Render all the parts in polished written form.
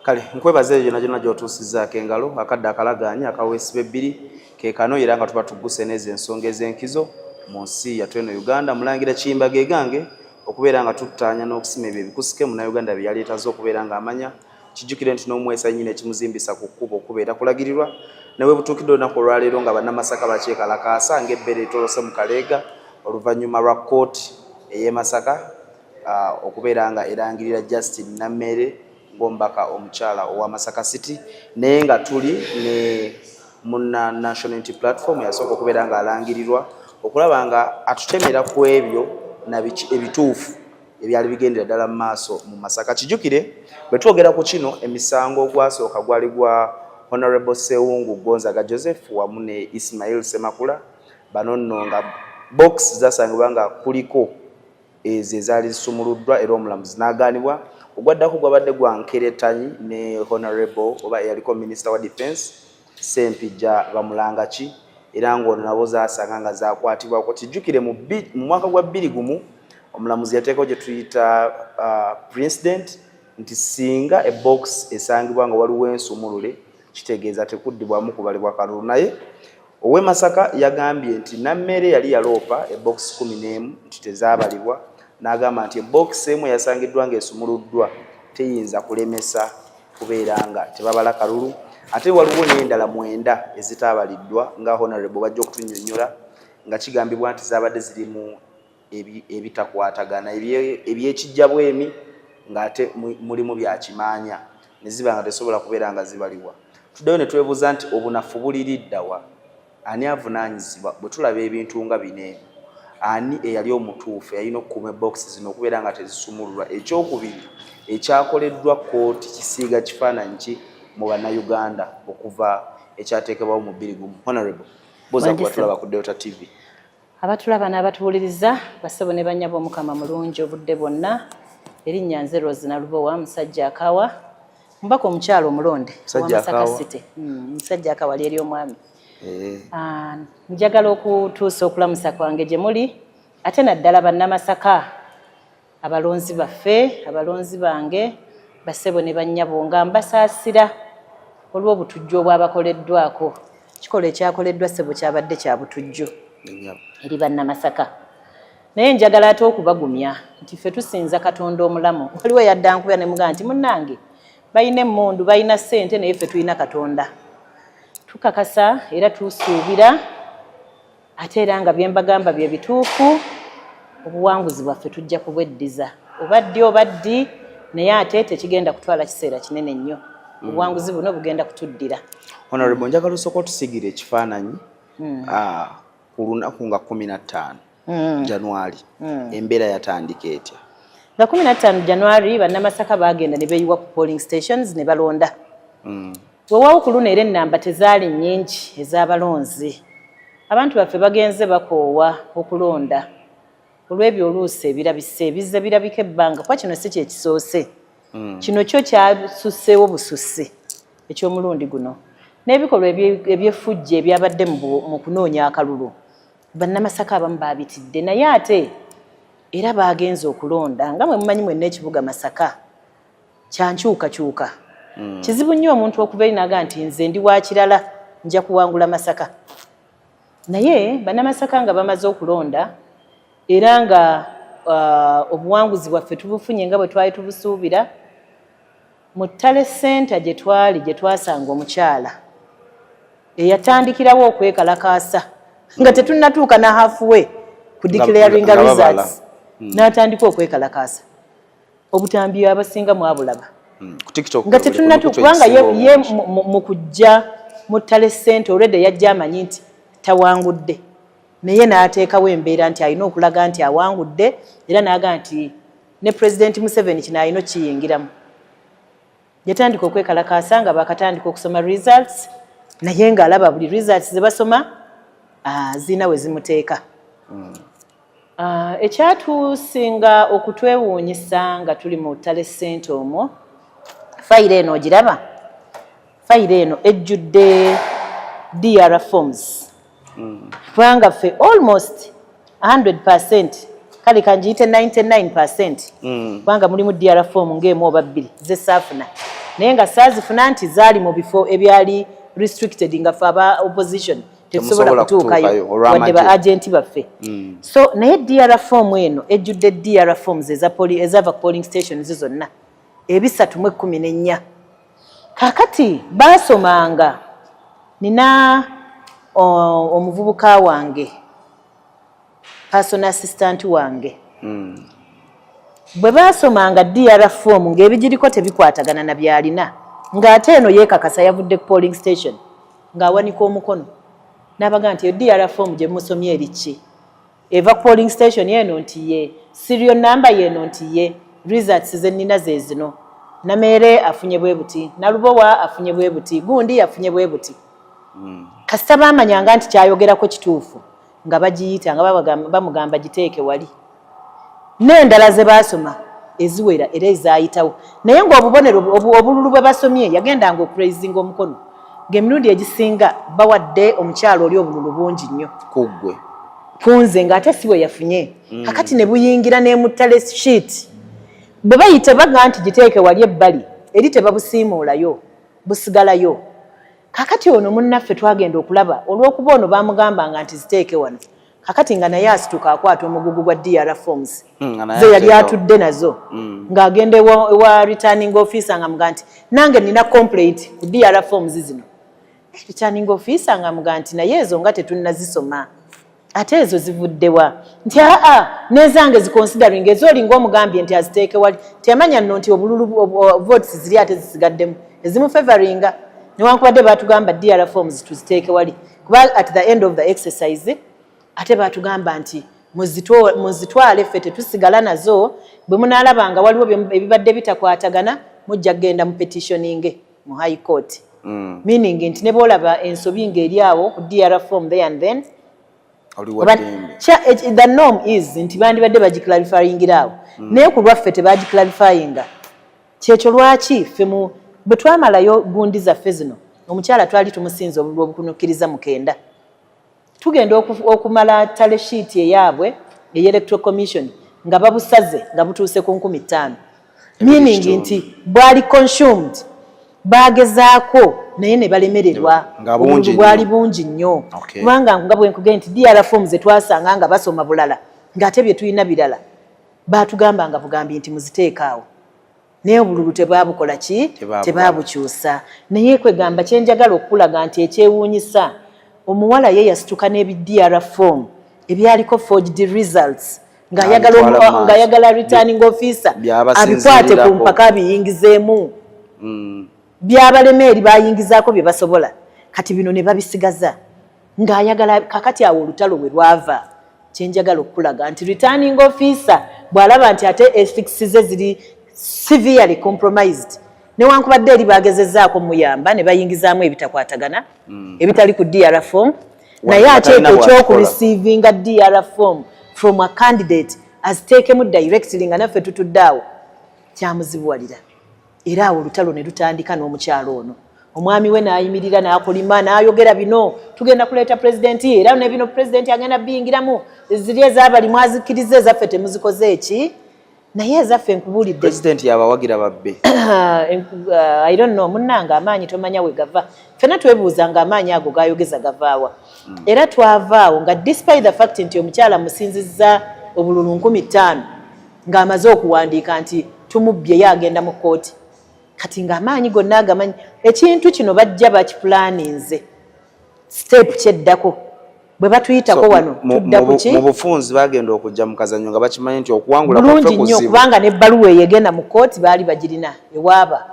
Kale nkwebaze yona jona gyotusizaako engalo akadde akalaganya akawesibe bbiri ke kano era nga tuba tugguse neze ensonga ez'enkizo mu nsi yattu eno Uganda. Mulangira Kiyimba ge gange okubeera nga tuttaanya n'okusima ebyo ebikusike Munnayuganda bye yaleetaze okubeera ng'amanya. Kijjukire nti n'omuweesa nnyini ekimuzimbisa ku kkubo okubeera kulagirirwa ne bwe butuukidde olunaku olwaleero nga bannamasaka bakyekalakaasa ng'ebbere etolose mu kaleega oluvannyuma lwa kkooti ey'e Masaka okubeera nga erangirira Justin Nammere ng'omubaka omukyala owa Masaka City, naye nga tuli ne munna National Unity Platform yasooka okubeera nga alangirirwa okulaba nga atutemera ku ebyo ebituufu ebyali bigendera ddala mu maaso mu Masaka. Kijjukire bwe twogera ku kino emisango ogwasooka gwali gwa Honorable Sewungu Gonzaga Joseph wamu ne Ismail Semakula, bano nno nga box zasangibwa nga kuliko ezo ezaali zisumuluddwa era omulamuzi n'agaanibwa. Ogwaddako gwabadde gwa Nkeretanyi ne Honorable oba eyaliko Minister wa Defense Sempijja Bamulangaki era ng'ono nabo zaasanga nga zaakwatibwako. Kijjukire mu mwaka gwa 2021 omulamuzi yateekawo gye tuyita precedent nti singa ebox esangibwa nga waliwo ensumulule kitegeeza tekuddibwamu kubalibwa kalulu. Naye ow'e Masaka yagambye nti Nammere yali yaloopa ebox 11 nti tezaabalibwa, n'agamba nti ebox emu yasangiddwa ng'esumuluddwa teyinza kulemesa kubeera nga tebabala kalulu. Ate waliwo n'endala 9 ezitaabaliddwa nga Honorable bajja okutunnyonnyola nga kigambibwa nti zaabadde zirimu ebitakwatagana ebyekijja bwemi ng'ate mulimu bya kimaanya ne ziba nga tesobola kubeera nga zibalibwa. Tuddeyo ne twebuuza nti obunafu buliridda wa? Ani avunaanyizibwa bwe tulaba ebintu nga bino? Ani eyali omutuufu eyalina okukuuma box zino okubeera nga tezisumululwa? Ekyokubiri ekyakoleddwa kkooti kisiiga kifaananyi ki mu bannayuganda okuva ekyateekebwawo mu 2021? Honorable boza kuba tulaba ku Delta TV. Abatulaba n'abatuwuliriza bassebo ne bannyabo Mukama mulungi obudde bwonna. Erinnya nze Rose Nalubowa musajja akawa mbaka omukyalo omulonde wa Masaka City. Musajja akawa eri omwami. Njagala okutuusa okulamusa kwange gye muli ate naddala bannamasaka abalonzi baffe abalonzi bange bassebo ne bannyabo nga mbasaasira olw'obutujju obwabakoleddwako. Kikola ekyakoleddwa ssebo kyabadde kya butujju eri bannamasaka, naye njagala ate okubagumya nti ffe tusinza Katonda omulamu. Waliwo yaddankubya ne mugamba nti munnange balina emmundu balina ssente naye ffe tulina Katonda. Tukakasa era tusuubira ate era nga bye mbagamba bye bituufu, obuwanguzi bwaffe tujja kubweddiza obaddi naye ate tekigenda kutwala kiseera kinene nnyo. Obuwanguzi buno bugenda kutuddira. Honorable njagala osooka otusigira ekifaananyi ku lunaku nga 15 January embeera yatandika etya? Nga 15 January bannamasaka bagenda ne beeyiwa ku polling stations ne balonda. Weewaawo ku luno era ennamba tezaali nnyingi ez'abalonzi. Abantu baffe bagenze bakoowa okulonda olw'ebyo oluusi ebirabise bizze birabika ebbanga kuba kino si kyekisoose. Kino kyo kyasusseewo bususse eky'omulundi guno n'ebikolwa eby'effujjo ebyabadde mu kunoonya akalulu. Bannamasaka abamu baabitidde naye ate era bagenze okulonda. Nga mwe mumanyi mwenna ekibuga Masaka kyankyukakyuka. Kizibu nnyo omuntu okuva eri n'agamba nti nze ndi wa kirala nja kuwangula Masaka. Naye bannamasaka nga bamaze okulonda era nga obuwanguzi bwaffe tubufunye nga bwe twali tubusuubira, mu Ttale Center gye twasanga omukyala eyatandikirawo okwekalakaasa nga tetunnatuuka na halfway ku declaringa results n'atandika okwekalakaasa. Obutambi abasinga mwabulaba nga tetunnatuuka kubanga ye mu kujja mu Ttale Center already yajja amanyi nti tawangudde, naye n'ateekawo embeera nti alina okulaga nti awangudde era n'aga nti ne President Museveni kino alina okiyingiramu. Yatandika okwekalakaasa nga bakatandika okusoma results naye ng'alaba buli results ze basoma zina we zimuteeka. Ekyatusinga okutwewuunyisa nga tuli mu Ttale Center omwo, fayiro eno ogiraba? Fayiro eno ejjudde DR forms. Kubanga ffe almost 100%, kale kanjiyite 99%, kubanga mulimu DR form ng'emu oba bbiri ze saafuna naye nga saazifuna nti zaali mu bifo ebyali restricted nga ffe aba opposition tetusobola kutuukayo wadde ba agenti baffe. So naye DR form eno ejjudde DR forms ezava polling stations zonna ebisatu mu 14. Kakati baasomanga nina omuvubuka wange personal assistant wange bwe baasomanga DR form ng'ebigiriko tebikwatagana na byalina ng'ate eno yeekakasa yavudde ku polling station ng'awanika omukono n'abaga nti DR form gye musomye eriki eva ku polling station yeno nti ye serial number yeno nti ye results ze nnina ze zino Namere afunye bwe buti Nalubowa afunye bwe buti gundi afunye bwe buti kasita baamanyanga nti kyayogerako kituufu nga bagiyita nga bamugamba giteeke wali n'endala ze baasoma eziwera era ezaayitawo naye ng'obubonero obululu bwe basomye yagendanga okuraisinga omukono ng'emirundi egisinga bawadde omukyalo oli obululu bungi nnyo kuggwe kunze ng'ate si we yafunye kakati ne buyingira n'emuttale sheet bwe bayita baga nti giteeke wali ebbali eri tebabusiimuulayo busigalayo kakati ono munnaffe twagenda okulaba olw'okuba ono baamugambanga nti ziteeke wano kakati nga naye asituka akwata omugugu gwa DR forms ze yali atudde nazo ng'agenda ewa returning officer nga muga nti nange nina complaint ku DR forms zino returning officer nga muga nti naye ezo nga tetunnazisoma ate ezo zivuddewa nti nezange ziconsidering ez'olinga omugambye nti aziteeke wali tiyamanya nno nti obululu votes ziri ate zisigaddemu ezimufavoringa newankubadde baatugamba DR forms tuziteeke wali kuba at the end of the exercise ate baatugamba nti muzitwale ffe tetusigala nazo bwe munaalabanga waliwo ebibadde bitakwatagana mujja kgenda mu petitioning mu high court meaning nti ne boolaba ensobi ng'eri awo ku DR form there and then the norm is nti bandibadde bagiclarifyingira awo naye ku lwaffe tebagiclarifyinga kyekyo lwaki ffe bwe twamalayo gundi zaffe zino omukyala twali tumusinza obululu obukunukkiriza 9 tugenda okumala tale sheet eyaabwe electoral commission nga babusaze nga butuuse ku 15,000 meaning nti bwali consumed bagezaako naye ne balemererwa bwali bungi nnyo kubanga nga bwe nkugenda nti DR forms twasanga nga basoma bulala ng'ate bye tulina birala baatugamba nga bugambi nti muziteekaawo naye obululu tebaabukola ki tebaabukyusa naye kwegamba kyenjagala okulaga nti ekyewuunyisa omuwala ye yasituka n'ebi-DR form ebyaliko forged results ng'ayagala returning officer abikwate ku mpaka abiyingizeemu by'abalema eri bayingizaako bye basobola kati bino ne babisigaza ng'ayagala kakati awo olutalo bwe lwava kyenjagala okulaga nti returning officer bw'alaba nti ate ethics ze ziri severely compromised newankubadde eri bagezezaako muyamba ne bayingizaamu ebitakwatagana ebitali ku DR form naye ateeka ekyokureceiving DR form from a candidate aziteekemu directly nga naffe tutudde awo kyamuzibuwalira era awo olutalo ne lutandika n'omukyalo ono omwami we n'ayimirira n'akolima n'ayogera bino tugenda kuleeta pulezidenti era ne bino pulezidenti agenda biyingiramu ziri ez'abali mwazikkiriza ezaffe temuzikoze eki naye ezaffe nkubuulidde president yabawagira babbe I don't know munnanga amaanyi tomanya we gava ffena twebuuza nga amaanyi ago gayogeza gavaawa era twavaawo nga despite the fact nti omukyala musinzizza obululu 15,000 ng'amaze okuwandiika nti tumubbye ye agenda mu kooti kati ng'amaanyi gonna agamanyi ekintu kino bajja bakipulaninze step kyeddako bwe batuyitako wano tudda kuki mu bufunzi bagenda okujja mu kazanyo nga bakimanyi nti okuwangula bulungi nnyo kubanga n'ebbaluwa eyegenda mu kooti baali bagirina ewaaba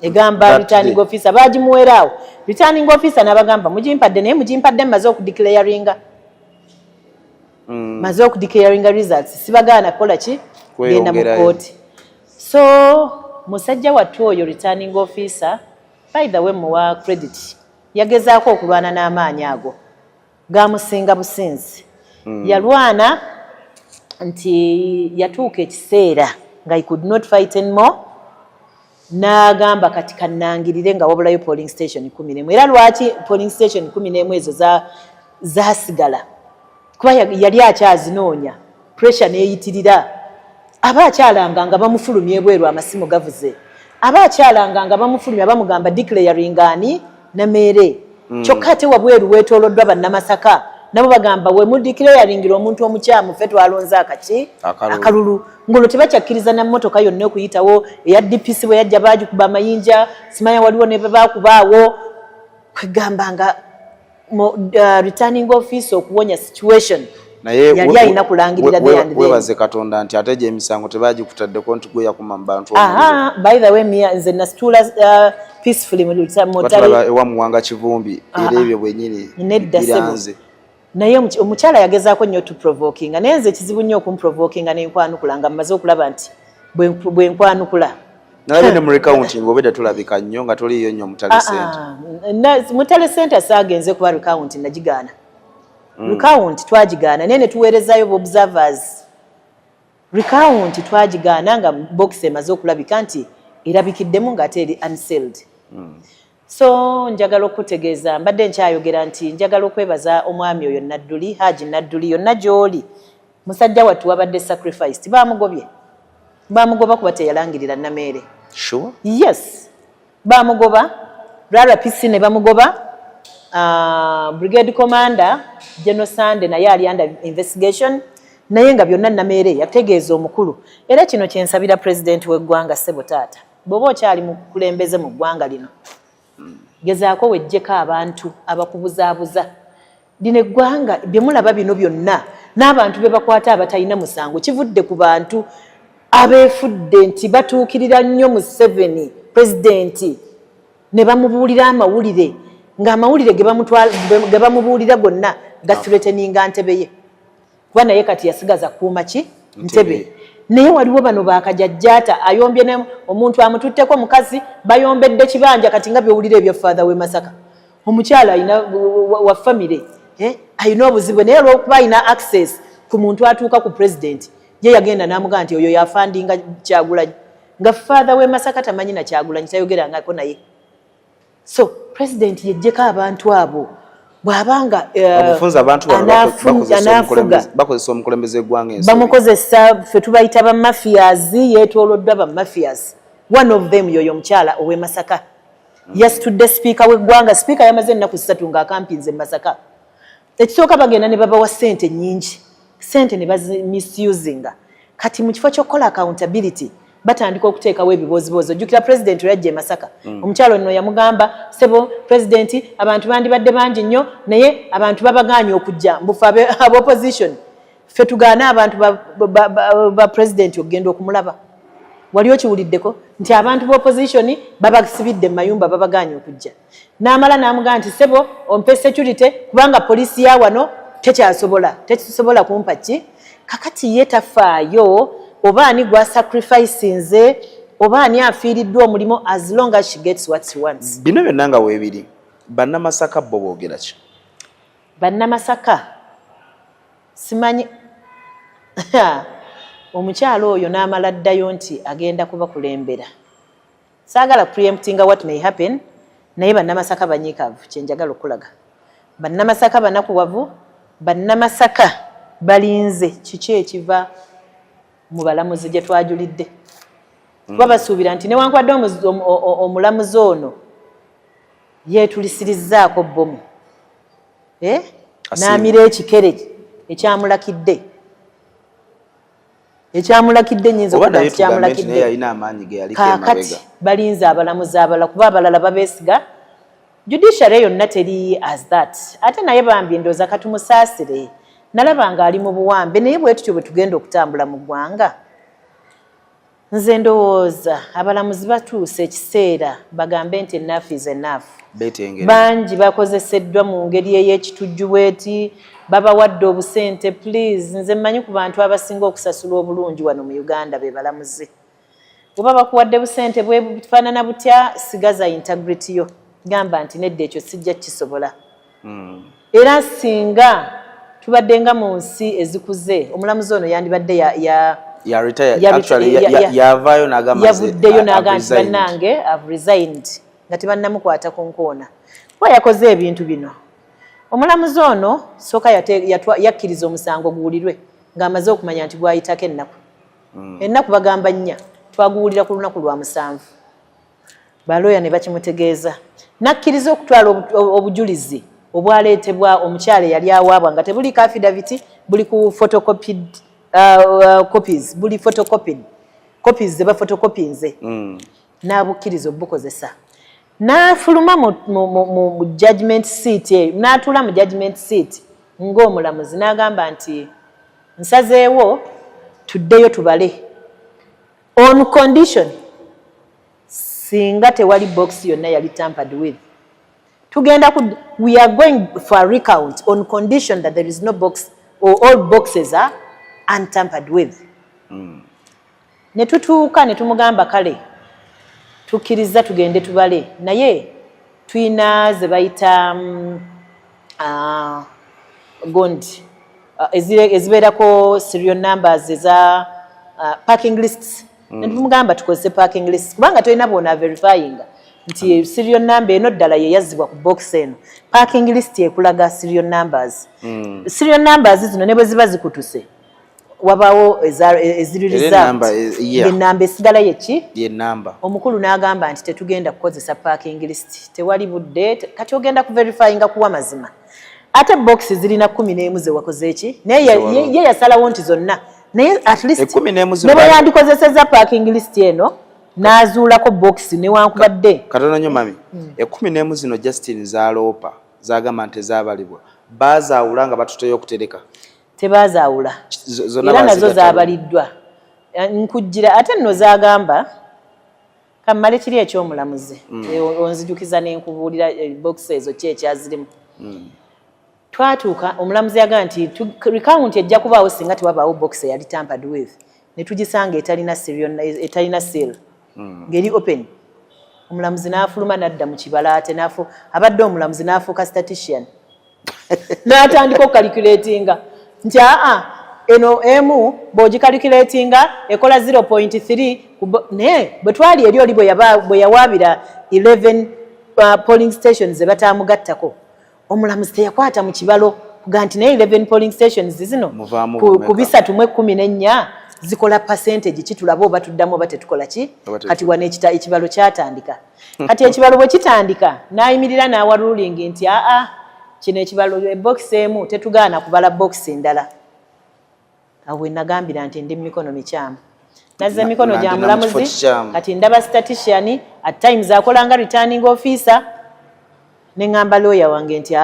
egamba returning officer bagimuweeraawo returning officer n'abagamba mugimpadde naye mugimpadde mmaze okudeclaringa maze okudeclaringa results sibagaana kukola ki genda mu kooti so musajja wattu oyo returning officer by the way muwa credit yagezaako okulwana n'amaanyi ago gamusinga businzi yalwana nti yatuuka ekiseera nga he could not fight anymore n'agamba kati kannangirire nga wabulayo polling station 11 era lwaki polling station 11 ezo zasigala kuba yali akyazinoonya pressure neeyitirira aba akyalanga nga bamufulumya ebweru amasimu gavuze abakyalanga nga bamufulumya bamugamba declaring ani Namere kyokka ate wabweru weetooloddwa bannamasaka nabo bagamba we mudeclaringira omuntu omukyamu ffe twalonze akalulu ngolo tebakyakkiriza na mmotoka yonna okuyitawo eya DPC bwe yajja baagikuba amayinja simanya waliwo ne babakubaawo kwegamba nga returning office okuwonya situation naye yali alina kulangirira webaze Katonda nti ate gy'emisango tebagikutaddeko nti gwe yakuma mu bantu by the way nze nasitula peacefully mutala ewa muwanga Kivumbi era ebyo bwennyini biranze naye omukyala yagezaako nnyo to provoking naye nze kizibu nnyo okumprovoking'a n'enkwanukula nga mmaze okulaba nti bwe nkwanukula nalabye ne mu recounting obedda tulabika nnyo nga toliyo nnyo Mutale Center Mutale Center saagenze kuba recount nagigaana recount twagigaana naye ne tuweerezayo observers recount twagigaana nga box emaze okulabika nti erabikiddemu ng'ate eri unsealed so njagala okutegeeza mbadde nkyayogera nti njagala okwebaza omwami oyo Nadduli Haji Nadduli yonna gy'oli musajja wattu wabadde sacrificed bamugoba kuba teyalangirira Namere sure yes bamugoba RPC ne bamugoba brigade commander General Sande naye ali under investigation naye nga byonna Namere yategeeza omukulu era kino kyensabira president w'eggwanga Ssebo Taata bw'oba okyali mu kulembeze mu ggwanga lino gezaako wejjeko abantu abakubuzaabuza lino eggwanga bye mulaba bino byonna n'abantu be bakwata abatalina musango kivudde ku bantu abeefudde nti batuukirira nnyo Museveni pulezidenti ne bamubuulira amawulire ng'amawulire ge bamubuulira gonna gathreateninga ntebe ye kuba naye kati yasigaza kuuma ki ntebe naye waliwo bano bakajajjaata ayombye ne omuntu amututteko mukazi bayombedde kibanja kati nga byowulira ebya father we Masaka omukyala ayina wa family ayina obuzibu naye olw'okuba ayina access ku muntu atuuka ku president ye yagenda n'amugamba nti oyo yafandinga Kyagulanyi nga father we Masaka tamanyi na Kyagulanyi tayogerangako naye so president yejjeko abantu abo bw'abanga omufunza abantu bakozesa omukulembeze gw'eggwanga ensobi bamukozesa ffe tubayita ba mafias yeetooloddwa ba mafias one of them yoyo omukyala ow'e Masaka yasitudde sipiika w'eggwanga sipiika yamaze ennaku 3 ng'akampinze Masaka ekisooka bagenda ne babawa ssente nnyingi ssente ne bazimisusinga kati mu kifo ky'okukola accountability batandika okuteekawo ebibooziboozi ojjukira pulezidenti we yajja e Masaka omukyalo nno yamugamba Ssebo pulezidenti abantu bandibadde bangi nnyo naye abantu babagaanye okujja mbufe ab'opposition ffe tugaane abantu ba pulezidenti okugenda okumulaba wali okiwuliddeko nti abantu b'opposition babasibidde mu mayumba babagaanye okujja n'amala n'amugamba nti Ssebo ompe security kubanga poliisi ya wano tekisobola kumpa ki kakati ye tafaayo oba ani gwa sacrificinze oba ani afiiriddwa omulimu as long as she gets what she wants. Bino byonna nga weebiri bannamasaka bo boogera ki? Bannamasaka simanyi omukyalo oyo n'amala ddayo nti agenda kubakulembera. Saagala preemptinga what may happen naye bannamasaka banyiikaavu kyenjagala okulaga. Bannamasaka banakuwavu, bannamasaka balinze kiki ekiva mu balamuzi gye twajulidde. Babasuubira nti newankwadde omulamuzi ono yeetulisirizaako bbomu n'amira ekikere ekyamulakidde nnyinza okuba nti kyamulakidde kaakati balinze abalamuzi abalala kuba abalala babeesiga judiciary yonna teri as that ate naye bambi ndooza katumusaasire nalaba nga ali mu buwambe naye bwe tutyo bwe tugenda okutambula mu ggwanga nze ndowooza abalamuzi batuuse ekiseera bagambe nti enough is enough. Bangi bakozeseddwa mu ngeri ey'ekitujju bweti babawadde obusente please nze mmanyi ku bantu abasinga okusasula obulungi wano mu Uganda be balamuzi. Oba bakuwadde busente bwe bufaanana butya sigaza integrity yo gamba nti nedda ekyo sijja kisobola. Era singa tubadde nga mu nsi ezikuze omulamuzi ono yandibadde yavaayo yavuddeyo n'agamba nti bannange I've resigned nga tebannamukwata ku nkoona kuba yakoze ebintu bino. Omulamuzi ono sooka yakkiriza omusango guwulirwe ng'amaze okumanya nti gwayitako ennaku bagamba nnya twaguwulira ku lunaku lwa 7 baloya ne bakimutegeeza nakkiriza okutwala obujulizi obwaleetebwa omukyala yali awaabwa nga tebuli affidavit buli ku photocopied copies buli photocopied copies ze bafotokopinze n'abukkiriza obukozesa n'afuluma mu judgment seat n'atuula mu judgment seat ng'omulamuzi n'agamba nti nsazeewo tuddeyo tubale on condition singa tewali box yonna yali tampered with tugenda we are going for a recount on condition that there is no box or all boxes are untampered with ne tutuuka ne tumugamba kale tukkiriza tugende tubale naye tuyina ze bayita gondi ezibeerako serial numbers eza parking lists ne tumugamba tukozese parking lists kubanga tolina bona verifying nti serial number eno ddala ye yazzibwa ku box eno parking list ekulaga serial numbers serial numbers zino ne bwe ziba zikutuse wabawo eziririza enamba esigala yeki yenamba omukulu n'agamba nti tetugenda kukozesa parking list tewali budde kati ogenda ku verifying kuwa mazima ate box zirina 11 ze wakoze eki naye ye yasalawo nti zonna naye at least ne bwe yandikozeseza parking list eno n'azuulako box newankubadde katono nnyo mami 11 zino Justin zaaloopa zagamba nti zaabalibwa baazaawula nga batuteyo okutereka tebazaawula era nazo zaabaliddwa nkujjira ate nno zagamba kammale kiri ekyomulamuzi onzijukiza n'enkubuulira box ezo ki ekyazirimu twatuuka omulamuzi yagamba nti recount ejja kubaawo singa tewabaawo box eyali tampered with ne tugisanga etalina seal ngeri open omulamuzi n'afuluma n'adda mu kibala ate abadde omulamuzi n'afuuka statistician n'atandika okukalculatinga nti eno emu bw'ogicalculatinga ekola 0.3 naye bwe twali eri oli bwe yawaabira 11 polling stations ze bataamugattako omulamuzi teyakwata mu kibalo kuga nti naye 11 polling stations zino ku 314 zikola percentage kitulaba oba tuddamu oba tetukola ki kati wane ekibalo kyatandika kati ekibalo bwe kitandika n'ayimirira n'awa ruling nti kino ekibalo box emu tetugaana kubala box endala awo nagambira nti ndi mikono mikyamu nazze emikono gya mulamuzi kati ndaba statistician at times akolanga returning officer neŋŋamba lawyer wange nti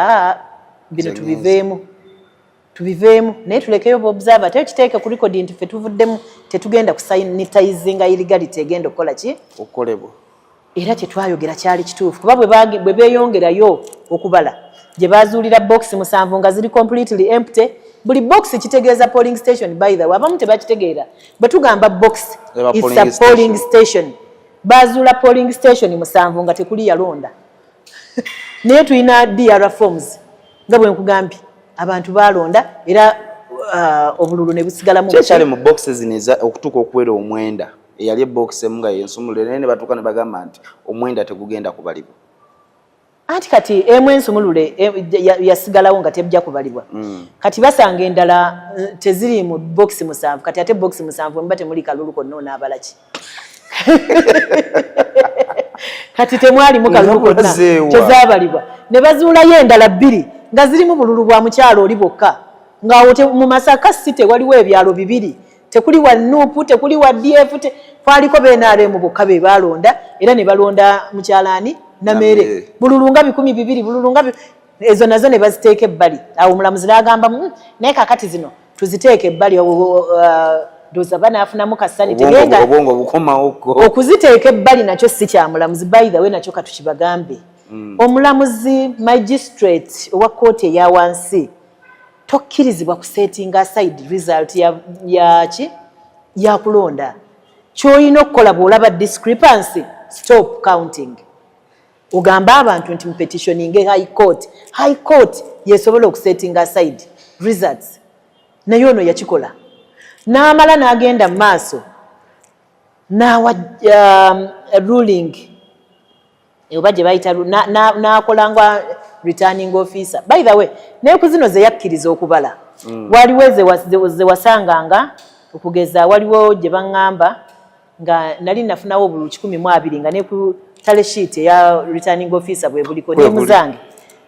bino tubiveemu naye tulekeyo observer tekiteeke ku record nti ffe tuvuddemu tetugenda kusanitizinga illegality egenda okukola ki okukolebwa era kyetwayogera kyali kituufu kuba bwe beeyongerayo okubala gye bazuulira box 7 nga ziri completely empty buli box kitegeeza polling station by the way abamu tebakitegeera bwe tugamba box it's a polling station bazuula polling station 7 nga tekuli yalonda naye tulina DR forms nga bwe nkugambye abantu balonda era obululu ne busigala mu kyali mu boxes zino okutuuka okuwera omwenda eyali ebox emu nga yensumulule naye ne batuuka ne bagamba nti omwenda tegugenda kubalibwa anti kati emu ensumulule yasigalawo nga tebja kubalibwa kati basanga endala teziri mu box 7 kati ate box 7 mba temuli kalulu konna onaabalaki kati temwali mu kalulu konna kyezaabalibwa ne bazuulayo endala 2 nga zirimu bululu bwa mukyalo oli bwokka ngaawo mu Masaka City waliwo ebyalo 2 tekuli wa Nuupu tekuli wa DF kwaliko BNRM bokka be balonda era ne balonda mukyalaani Namere bululu nga 12 bululu nga ezo nazo ne baziteeka ebbali awo omulamuzi n'agamba naye kakati zino tuziteeke ebbali doza banaafunamu kasani tegenga obwongo bukomawo okuziteeka ebbali nakyo si kya mulamuzi by the way nakyo katukibagambe omulamuzi magistrate owa kooti eya wansi tokkirizibwa kusetinga aside result ya kulonda ky'olina okukola bw'olaba discrepancy stop counting ugamba abantu nti mpetitioninge high court yesobola okusetinga aside results naye ono yakikola n'amala n'agenda mu maaso n'awa ruling oba gye bayita n'akolanga returning officer by the way naye ku zino ze yakkiriza okubala waliwo ze wasanganga okugeza waliwo gye baŋŋamba nga nali nafunawo obululu 12 nga ne ku tale sheet ya returning officer bwe buliko ne muzange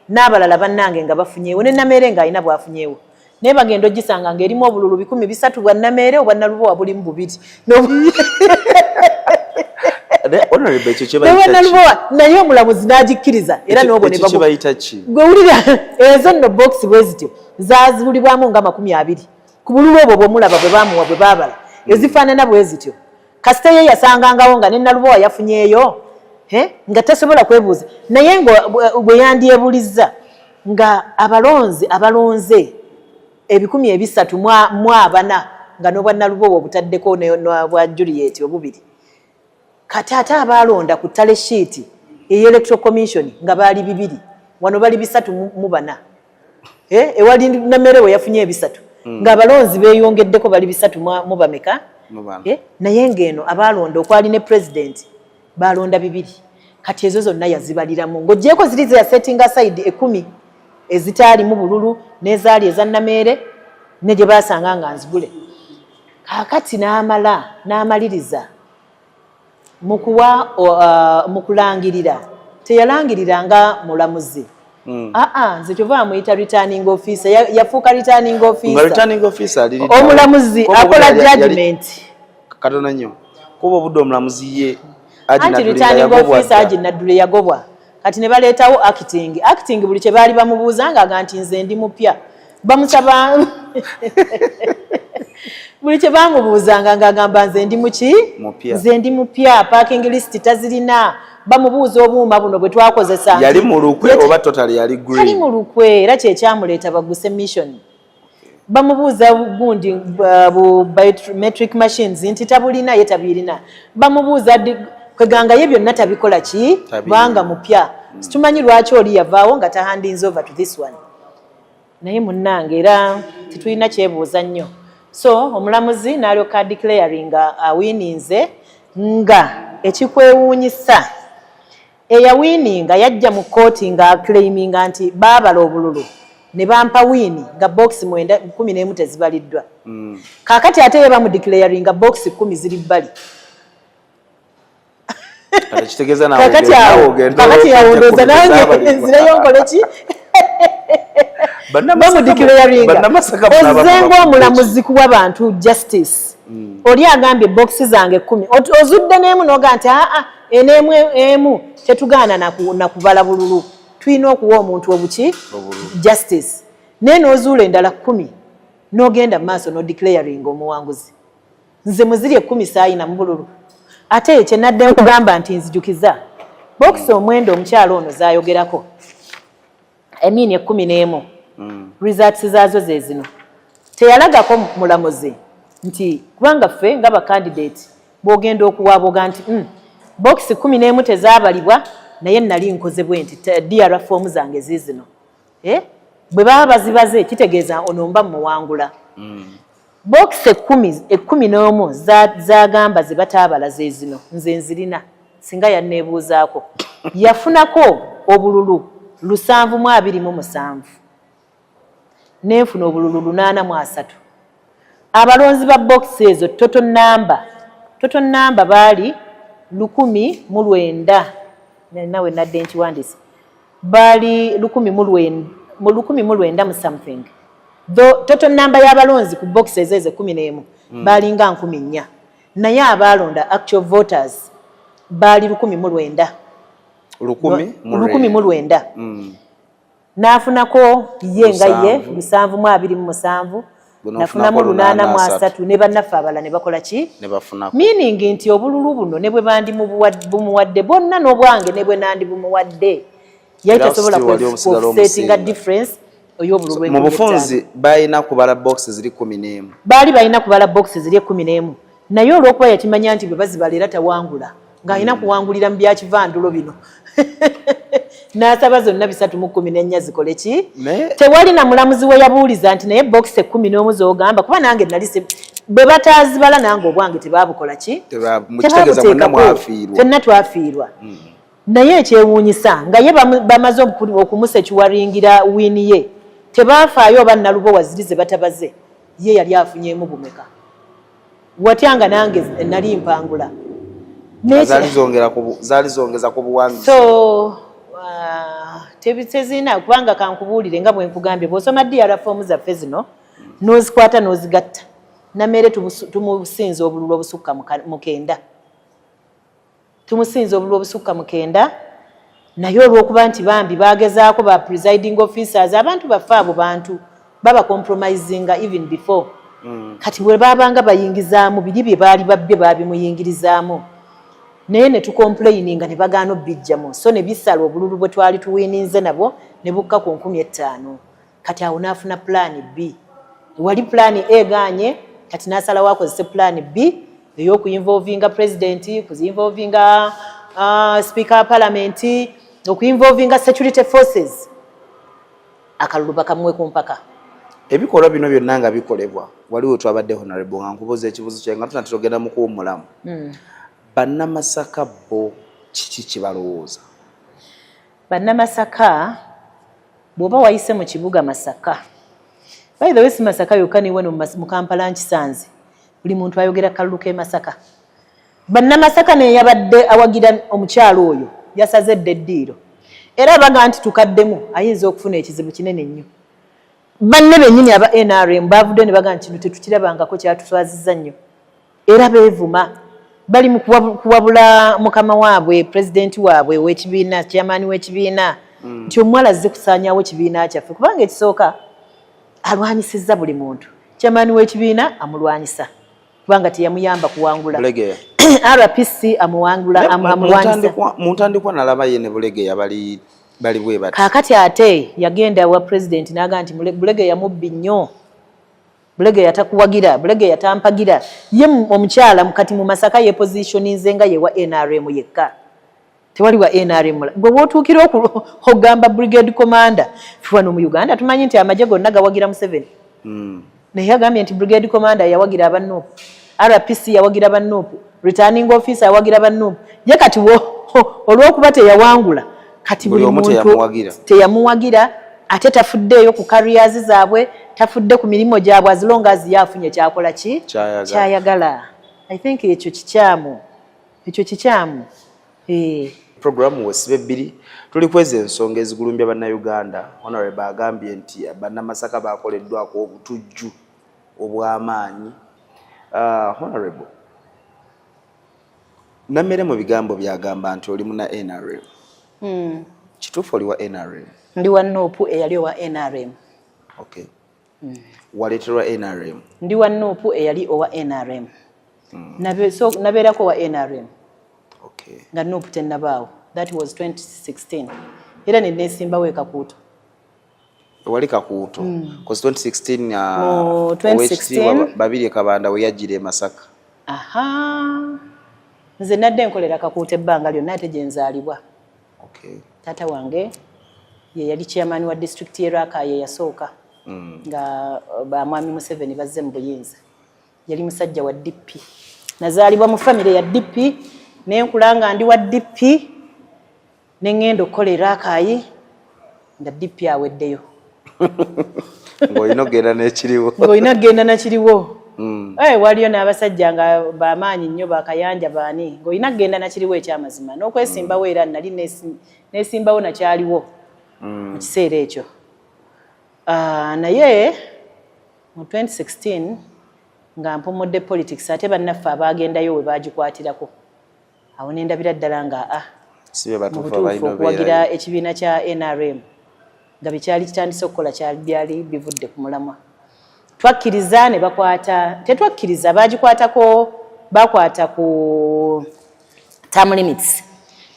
n'abalala bannange nga bafunyeewo ne Namere nga alina bwafunyeewo naye bagenda ogisanga ng'erimu obululu 103 bwa Namere obwa Nalubowa bulimu 2 naye omulamuzi n'agikkiriza era n'obwo ne gwe wulira ezo nno box bwe zityo zaazibulibwamu nga 20 ku bululu obwo bw'omulaba bwe baamuwa bwe baabala ezifaanana bwe zityo kasita ye yasangangawo nga ne Nalubowa yafunyeeyo nga tasobola kwebuuza naye bwe yandyebuliza nga abalonze 340 nga n'obwa Nalubowa obutaddeko n'obwa Juliet obubiri kati ate abalonda ku tale sheet electoral commission nga baali 2 wano bali 304 ewali Namere we yafunye 3 nga abalonzi beeyongeddeko bali 3 mu bameka naye ng'eno abalonda okwali ne president balonda 2 kati ezo zonna yazibaliramu ng'oggyeko ziri ze setting aside 10 ezitaali mu bululu n'ezaali eza Namere ne gye baasanga nga nzigule kaakati n'amaliriza mukulangirira teyalangirira nga mulamuzi nze kyova amuyita returning officer yafuuka returning officer omulamuzi akola judgment katono nnyo kuba obudde omulamuzi ye anti returning officer Haji Nadduli yagobwa kati ne baleetawo acting buli kye baali bamubuuzanga nti nze ndi mupya bamusaba buli kye bamubuuzanga ng'agamba nze ndi muki nze ndi mupya parking list tazirina bamubuuza obuuma buno bwe twakozesa yali mu lukwe oba totally yali green yali mu lukwe era kye kyamuleeta baguse mission bamubuuza gundi bu biometric machines nti tabulina ye tabirina bamubuuza kweganga ye byonna tabikola ki banga mupya situmanyi lwaki oli yavaawo nga hands over to this one naye munnange era titulina kyebuuza nnyo so omulamuzi n'alyoka declaring awininze nga ekikwewuunyisa eyawininga yajja mu kooti nga claiminga nti baabala obululu ne bampa wiini nga box 11 tezibaliddwa kaakati ate ye bamudeclaringa box 10 ziri bbali kakati yawondooza nange nzireyo nkole ki bamudeclaringa ozzenga omulamuzi kuwa bantu justice oli agambye box zange 10 ozudde n'emu noga nti enemu emu tetugaana nakubala bululu tulina okuwa omuntu obuki justice naye n'ozuula endala 10 n'ogenda mu maaso n'odeclaringa omuwanguzi nze muziri 10 saayina mu bululu ate kye nadde okugamba nti nzijukiza box omwenda omukyalo ono zaayogerako emini 11 results zaazo ze zino teyalagako mulamuzi nti kubanga ffe nga bakandidate bw'ogenda okuwaaboga nti box 11 tezaabalibwa naye nali nkoze bwe nti DR form zange ziizino bwe baba bazibaze kitegeeza onomba muwangula box 11 zagamba ze bataabala ze zino nze nzirina singa yanneebuuzaako yafunako obululu 727 nenfuna obululu 803 abalonzi ba box ezo total number baali 1,900 nawe nadde nkiwandiise baali 1,900 mu something total number y'abalonzi ku box ezo 11 baali nga 4,000 naye abalonda actual voters baali 1,900 n'afunako ye nga ye 727 nafunamu 803 ne bannaffe abala ne bakola ki meaning nti obululu buno ne bwe bandi bumuwadde bonna n'obwange ne bwe nandi bumuwadde yali tasobola kusettinga difference oy'obululu mu bufunzi balina kubala box ziri 11 baali balina kubala box ziri 11 naye olw'okuba yakimanya nti bwe bazibala era tawangula ng'alina kuwangulira mu byakivandulo bino n'asaba zonna 314 zikole ki tewali na mulamuzi we yabuuliza nti naye box 11 z'ogamba kuba nange nali bwe bataazibala nange obwange tebabukola ki fenna twafiirwa naye ekyewuunyisa nga ye bamaze okumusekiwaringira wiini ye tebafaayo oba Nalubowa ziri ze batabaze ye yali afunyemu bumeka watyanga nange nali mpangula zaali zongeza ku buwangizi. So tebitezina kubanga kankubuulire nga bwe nkugambye bw'osoma DR form zaffe zino n'ozikwata n'ozigatta Namere tumusinza obululu obusukka mukenda. Tumusinza obululu obusukka mukenda naye olw'okuba nti bambi bagezaako ba presiding officers abantu baffe abo bantu baba compromisinga even before. Kati bwe babanga bayingizaamu biri bye baali babbe babimuyingirizaamu naye ne tucomplaininga ne bagaana obbijjamu so ne bisala obululu bwe twali tuwiininze nabo ne bukka ku 15,000 kati awo n'afuna plan B. Wali plan A ganye kati n'asalawo akozese plan B ey'okuyinvolvinga president, kuzinvolvinga speaker of parliament, okuyinvolvinga security forces. Akalulu bakamuwe ku mpaka. Ebikolwa bino byonna nga bikolebwa waliwo twabadde honorable nga nkubuuza ekibuuzo kyange nga tunatogenda mu kuwummulamu. Bannamasaka bo kiki kibalowooza? Bannamasaka bw'oba wayise mu kibuga Masaka. By the way, si Masaka yokka ni wano mu Kampala nkisanze. Buli muntu ayogera kalulu ke Masaka. Bannamasaka ne yabadde awagira omukyalo oyo yasazedde eddiiro. Era baga nti tukaddemu ayinza okufuna ekizibu kinene nnyo. Banne bennyini aba NRM bavudde ne baga nti tetukirabangako kyatuswazizza nnyo. Era beevuma. Bali mu kuwabula mukama waabwe president waabwe w'ekibiina chairman w'ekibiina nti omuwala azze kusaanyaawo ekibiina kyaffe kubanga ekisooka alwanyisizza buli muntu. Chairman w'ekibiina amulwanyisa kubanga teyamuyamba kuwangula. RPC amuwangula amulwanyisa. Muntandikwa nalaba ye ne Bulegeya bali bwe bati. Kaakati ate yagenda wa president n'aga nti Bulegeya mubbi nnyo. Bulegeya takuwagira, Bulegeya tampagira. Ye omukyala mukati mu Masaka ye positioninze nga ye wa NRM yekka. Tewali wa NRM. Bwe wotuukira okugamba brigade commander, wano mu Uganda tumanyi nti amagye gonna gawagira Museveni. Naye agambye nti brigade commander yawagira abannupu, RPC yawagira abannupu, returning officer yawagira abannupu. Ye kati olw'okuba teyawangula, kati buli muntu teyamuwagira. Ate tafuddeeyo ku careers zaabwe, tafudde ku mirimo gyabwe as long as yafunye kyakola ki kyayagala. I think ekyo kikyamu. Ekyo kikyamu. Programu wesibe bbiri tuli kweza ensonga ezigulumbya bannayuganda. Honorable agambye nti bannamasaka bakoleddwako obutujju obw'amaanyi. Honorable, Namere mu bigambo byagamba nti oli muna NRM. Kituufu oli wa NRM? Ndi wa Nuupu eyali owa NRM. Okay. Waleterwa NRM. Ndi wa Nuupu eyali owa NRM. Nabeerako wa NRM. Okay. Nga Nuupu tennabaawo. That was 2016. Era ne neesimbawo e Kakuuto. Wali Kakuuto. Because 2016 2016 Babirye Kabanda we yajjira e Masaka. Aha. Nze nadde nkolera Kakuuto ebbanga lyonna ate gye nzaalibwa. Okay. Tata wange ye yali chairman wa district ye Rakai yasooka. Nga Mwami Museveni bazze mu buyinza. Yali musajja wa DP. Nazaalibwa mu family ya DP nenkulanga ndi wa DP nengendo kolera Rakai nga DP aweddeyo. Ngoyina genda n'ekiriwo. Ngoyina genda n'ekiriwo. Waliyo n'abasajja nga bamaanyi nnyo bakayanja baani. Ngoyina genda n'ekiriwo ekyamazima. N'okwesimbawo era nali nesimbawo nakyaliwo. Mu kiseera ekyo. Naye mu 2016 nga mpomodde politics ate bannaffe abagendayo we bagikwatirako. Awo ne ndabira ddala nga mu butuufu okuwagira ekibiina kya NRM nga bikyali kitandise okukola byali bivudde ku mulamwa. Twakkiriza ne bakwata, tetwakkiriza bagikwatako, bakwata ku term limits.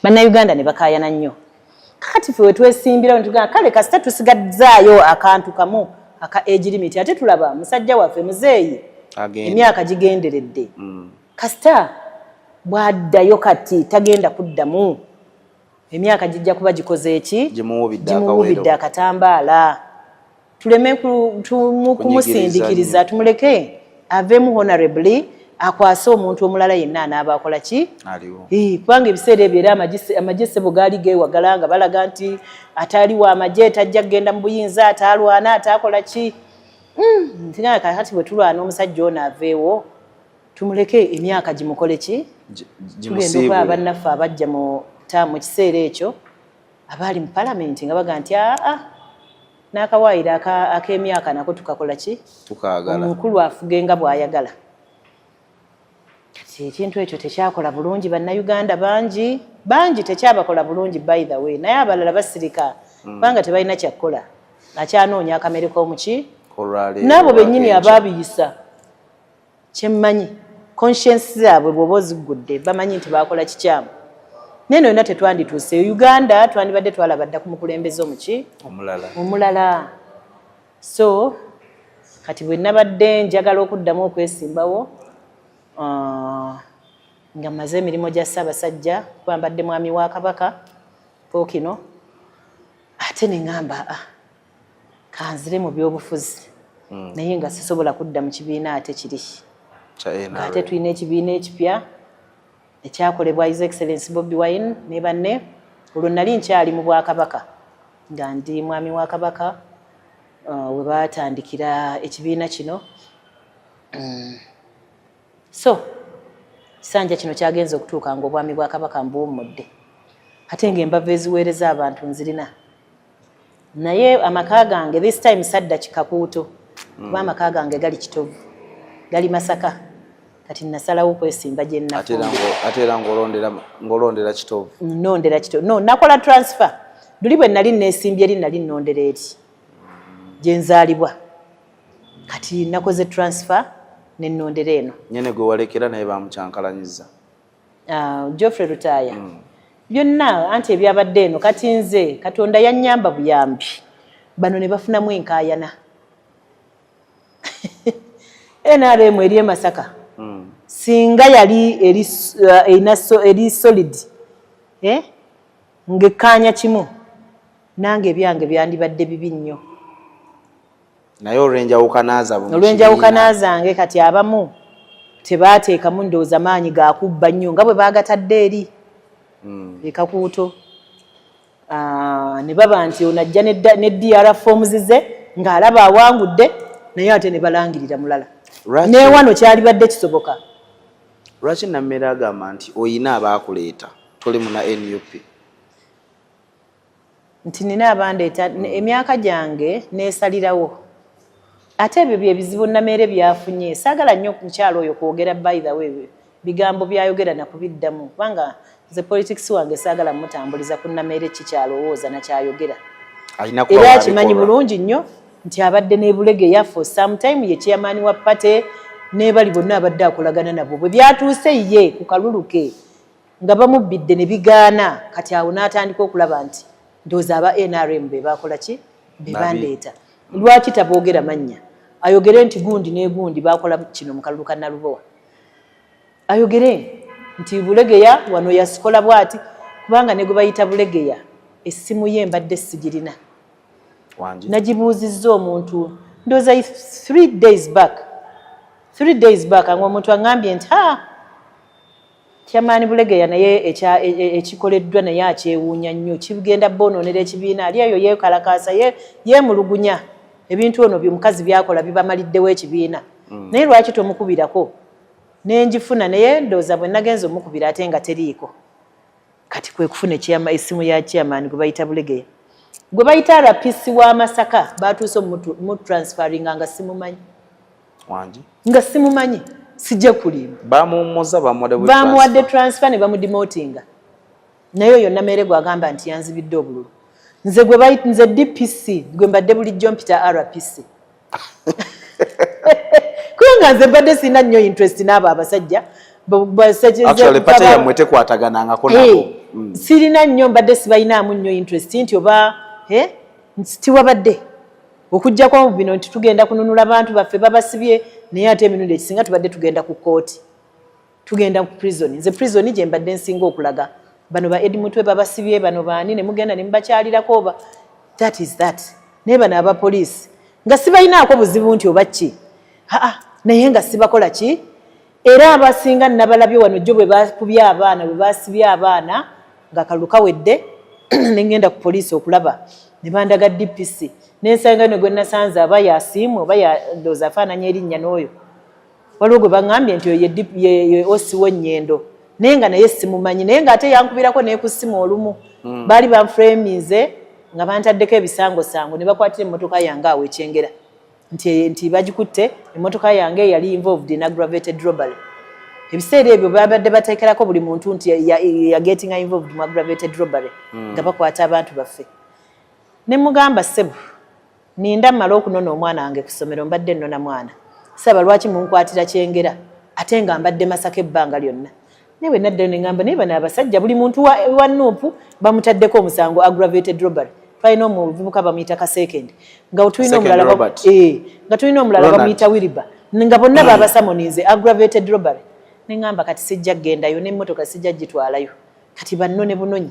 Bannayuganda ne bakaayana nnyo. Kati ffe wetwesimbira ntugamba kale kasita tusigadzaayo akantu kamu aka age limit ate tulaba musajja waffe muzeeyi emyaka gigenderedde. Kasita bwaddayo kati tagenda kuddamu emyaka gijja kuba gikoze eki gimuwubidde akatambaala. Tuleme kumusindikiriza tumuleke aveemu honorably akwase omuntu omulala yenna anaaba akola ki aliwo. Kubanga ebiseera ebyo era amagye ssebo gaali geewagala nga balaga nti ataaliwo amagye tajja kgenda mu buyinza ataalwana ataakola ki. Ntinaa kakati bwe tulwana omusajja ono aveewo tumuleke emyaka gimukole ki tugenda okulaba bannaffe abajja mu kiseera ekyo abaali mu palamenti nga baga nti n'akawaayiro ak'emyaka nako tukakola ki omukulu afuge nga bw'ayagala. Kati ekintu ekyo tekyakola bulungi bannayuganda bangi tekyabakola bulungi by the way, naye abalala basirika kubanga tebalina kyakkola akyanoonya akamere k'omuki n'abo bennyini abaabiyisa kyemmanyi conscience zaabwe bw'oba ozigudde bamanyi nti baakola kikyamu. Neno yonna tetwandituuse Uganda twandibadde twalaba dda ku mukulembeze omuki omulala. So kati bwe nabadde njagala okuddamu okwesimbawo nga mmaze emirimu gya Ssaabasajja kuba mbadde mwami wa Kabaka Pookino, ate ne ŋŋamba kanzire mu byobufuzi naye nga sisobola kudda mu kibiina ate kiri ate tulina ekibiina ekipya ekyakolebwa His Excellency Bobi Wine ne banne. Olwo nali nkyali mu Bwakabaka nga ndi mwami wa Kabaka we baatandikira ekibiina kino. So kisanja kino kyagenza okutuuka nga obwami bwa Kabaka mbuwummudde ate ng'embava eziweereza abantu nzirina, naye amaka gange this time sadda kikakuuto kuba amaka gange gali Kitovu gali Masaka. Kati nasalawo okwesimba gye nnafuna. Ate era ng'olondera Kitovu? Nnondera Kitovu. No, nakola transfer. Luli bwe nali neesimbye eri nali nnondera eri gye nzaalibwa. Kati nakoze transfer ne nnondera eno. Nyene gwe walekera naye bamukyankalanyiza? Geoffrey Rutaaya. Byonna anti ebyabadde eno kati nze Katonda yannyamba buyambi bano ne bafunamu enkaayana. NRM eri Masaka singa yali eri solid ng'ekkaanya kimu nange ebyange byandibadde bibi nnyo. Naye olw'enjawukana zange kati abamu tebaateekamu ndowooza maanyi gaakubba nnyo nga bwe baagatadde eri ekakuuto. Ne baba nti onajja ne DR forms ze ng'alaba awangudde naye ate ne balangirira mulala. Ne wano kyalibadde kisoboka. Lwaki Nammere agamba nti oyina abaakuleeta toli muna NUP? Nti nina abandeeta emyaka gyange neesalirawo. Ate ebyo byebizibu Nammere byafunye. Saagala nnyo ku mukyalo oyo kwogera by the way bigambo byayogera nakubiddamu kubanga nze politics wange saagala mutambuliza ku Nammere kikyalowooza nakyayogera. Era akimanyi bulungi nnyo nti abadde n'ebulegeya for sometime ye chairman wa party n'ebali bonna abadde akolagana nabo bwe byatuuse ye ku kalulu ke nga bamubbidde ne bigaana. Kati awo n'atandika okulaba nti ndowooza aba NRM be bakola ki be bandeeta. Lwaki taboogera mannya ayogere nti gundi n'egundi bakola kino mu kalulu ka Nalubowa, ayogere nti bulegeya wano yasikola bwati kubanga ne gwe bayita bulegeya essimu ye mbadde sigirina. Nagibuuzizza omuntu ndowooza 3 days back nga omuntu aŋŋambye nti Chairman Bulegeya naye ekikoleddwa naye akyewuunya nnyo kigenda bonoonera ekibiina ali eyo yeekalakaasa yeemulugunya ebintu ono by'omukazi byakola bibamaliddewo ekibiina naye lwaki tomukubirako? Nenjifuna naye ndowooza bwe nagenza omukubira ate nga teriiko. Kati kwe kufuna essimu ya chairman gwe bayita Bulegeya gwe bayita RPC wa Masaka baatuuse mu transferinga nga simumanyi. Nga simumanyi sijja kulimba. Bamuwadde transfer ne bamudemotinga. Naye oyo Nammere gwagamba nti yanzibidde obululu. Nze DPC gwe mbadde bulijjo mpita RPC. Kubanga nze mbadde sina nnyo interest n'abo abasajja. Actually pate yammwe tekwataganangako nabo. Sirina nnyo mbadde sibayinaamu nnyo interest nti oba tiwabadde okujjako mu bino nti tugenda kununula abantu baffe babasibye naye ate emirundi ekisinga tubadde tugenda ku kooti tugenda ku prison. Nze prison gye mbadde nsinga okulaga bano ba Edmutwe babasibye bano baani ne mugenda ne mubakyalirako oba that is that. Naye bano abapoliisi nga sibayinaako buzibu nti oba ki naye nga sibakola ki. Era abasinga nabalabye wano jjo bwe bakubye abaana bwe basibye abaana nga kalulu kawedde ne ngenda ku poliisi okulaba ne bandaga DPC n'ensanga ne gwe nasanze aba yasiimu oba ndowooza afaananya erinnya n'oyo waliwo gwe baŋŋambye nti ye osiwo nnyendo naye nga naye simumanyi naye ng'ate yankubirako naye ku ssimu olumu baali banfreminze nga bantaddeko ebisangosango ne bakwatira emmotoka yange awo ekyengera nti bagikutte emmotoka yange yali involved in aggravated robbery. Ebiseera ebyo babadde bateekerako buli muntu nti yagetinga involved mu aggravated robbery nga bakwata abantu baffe. Ne mugamba ssebo ninda mmala okunona omwana wange ku ssomero mbadde nnona mwana saba lwaki munkwatira kyengera ate nga mbadde Masaka ebbanga lyonna. Naye nadda ne ngamba naye bano abasajja buli muntu wa Nuupu bamutaddeko omusango aggravated robbery. Twalina omuvubuka bamuyita Kasekendi nga tulina omulala bamuyita Wiriba nga bonna babasamonize aggravated robbery. Ne ngamba kati sijja kgendayo n'emmotoka sijja gitwalayo kati bannone bunonyi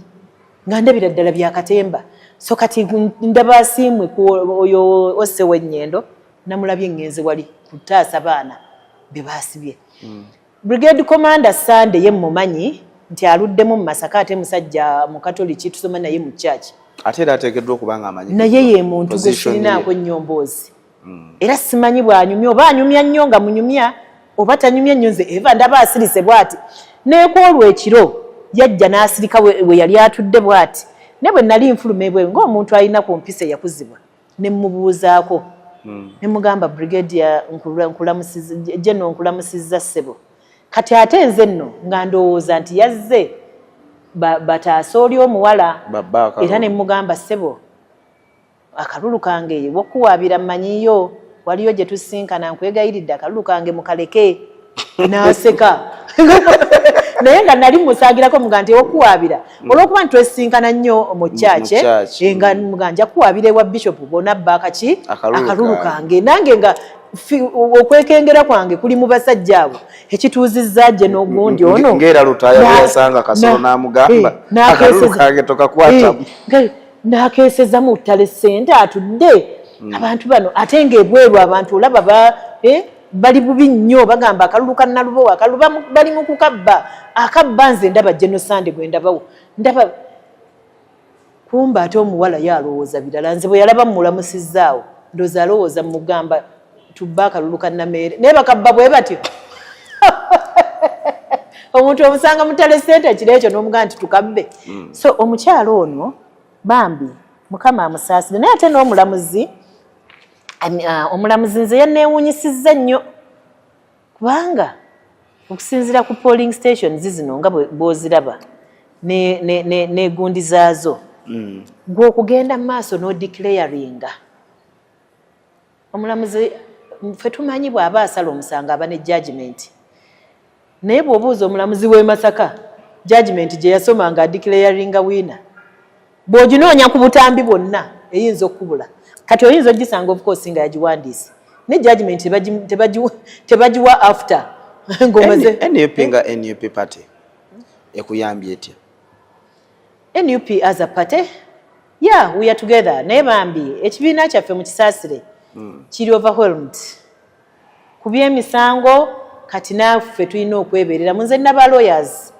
nga ndabira ddala byakatemba. So kati ndaba asiimwe ku oyo ose w'ennyendo namulabye ngenze wali kutaasa baana be baasibye. Brigade Commander Sunday ye mumanyi nti aluddemu mu Masaka ate musajja mu Katoliki tusoma naye mu church. Ate era ateekeddwa okuba nga amanyi naye ye muntu gwe sirinaako nnyombozi. Era simanyi bw'anyumya oba anyumya nnyo nga munyumya oba tanyumya nnyo nze eva ndaba asirise bw'ati. Neekwolwa ekiro yajja n'asirika we yali atudde bw'ati. Ne bwe nali nfuluma bwe ng'omuntu alina ku mpisa eyakuzibwa ne mmubuuzaako. Ne mugamba Brigadier General nkulamusizza ssebo. Kati ate nze nno nga ndowooza nti yazze bataasa oli omuwala era ne mugamba ssebo akalulu kange wokuwaabira mmanyiyo waliyo gye tusinkana nkwegayiridde akalulu kange mukaleke. N'aseka naye nga nali musaagirako muga nti wokuwaabira olw'okuba nti twesinkana nnyo mu kyakye nga muga nja kuwaabira ewa Bishop bona bakaki akalulu kange nange nga okwekengera kwange kuli mu basajja abo ekituuzizza gye n'ogundi ono ng'era lutaaya yasanga Kasolo n'amugamba akalulu kange tokakwatamu n'akeeseza mu ttale ssente atudde abantu bano ate ng'ebweru abantu olaba bali bubi nnyo bagamba akalulu ka Nalubowa akalulu bali mu kukabba akabba nze ndaba Genosande gwe ndabawo ndaba kumba ate omuwala yalowooza birala nze bwe yalaba mulamusizaawo ndooza alowooza mugamba tubba akalulu ka Nameere naye bakabba bwe batyo omuntu omusanga mutale ssente ekiro ekyo n'omugamba nti tukabbe. So omukyalo ono bambi Mukama amusaasire naye ate n'omulamuzi omulamuzi nze yanneewuunyisizza nnyo kubanga okusinziira ku polling stations zino nga bw'oziraba n'egundi zaazo gwe okugenda mu maaso n'odeclaringa omulamuzi ffe tumanyi bw'aba asala omusango aba ne judgment naye bw'obuuza omulamuzi w'e Masaka judgment gye yasoma nga adeclaringa wiina bw'oginoonya ku butambi bwonna eyinza okubula kati oyinza ogisanga of course nga yagiwandiise ne judgment tebagiwa after ng'omaze NUP nga NUP party ekuyambye etya? NUP as a party yeah we are together naye bambi ekibiina kyaffe mu Kisaasire kiri overwhelmed ku by'emisango kati naffe tulina okweberera munze n'aba lawyers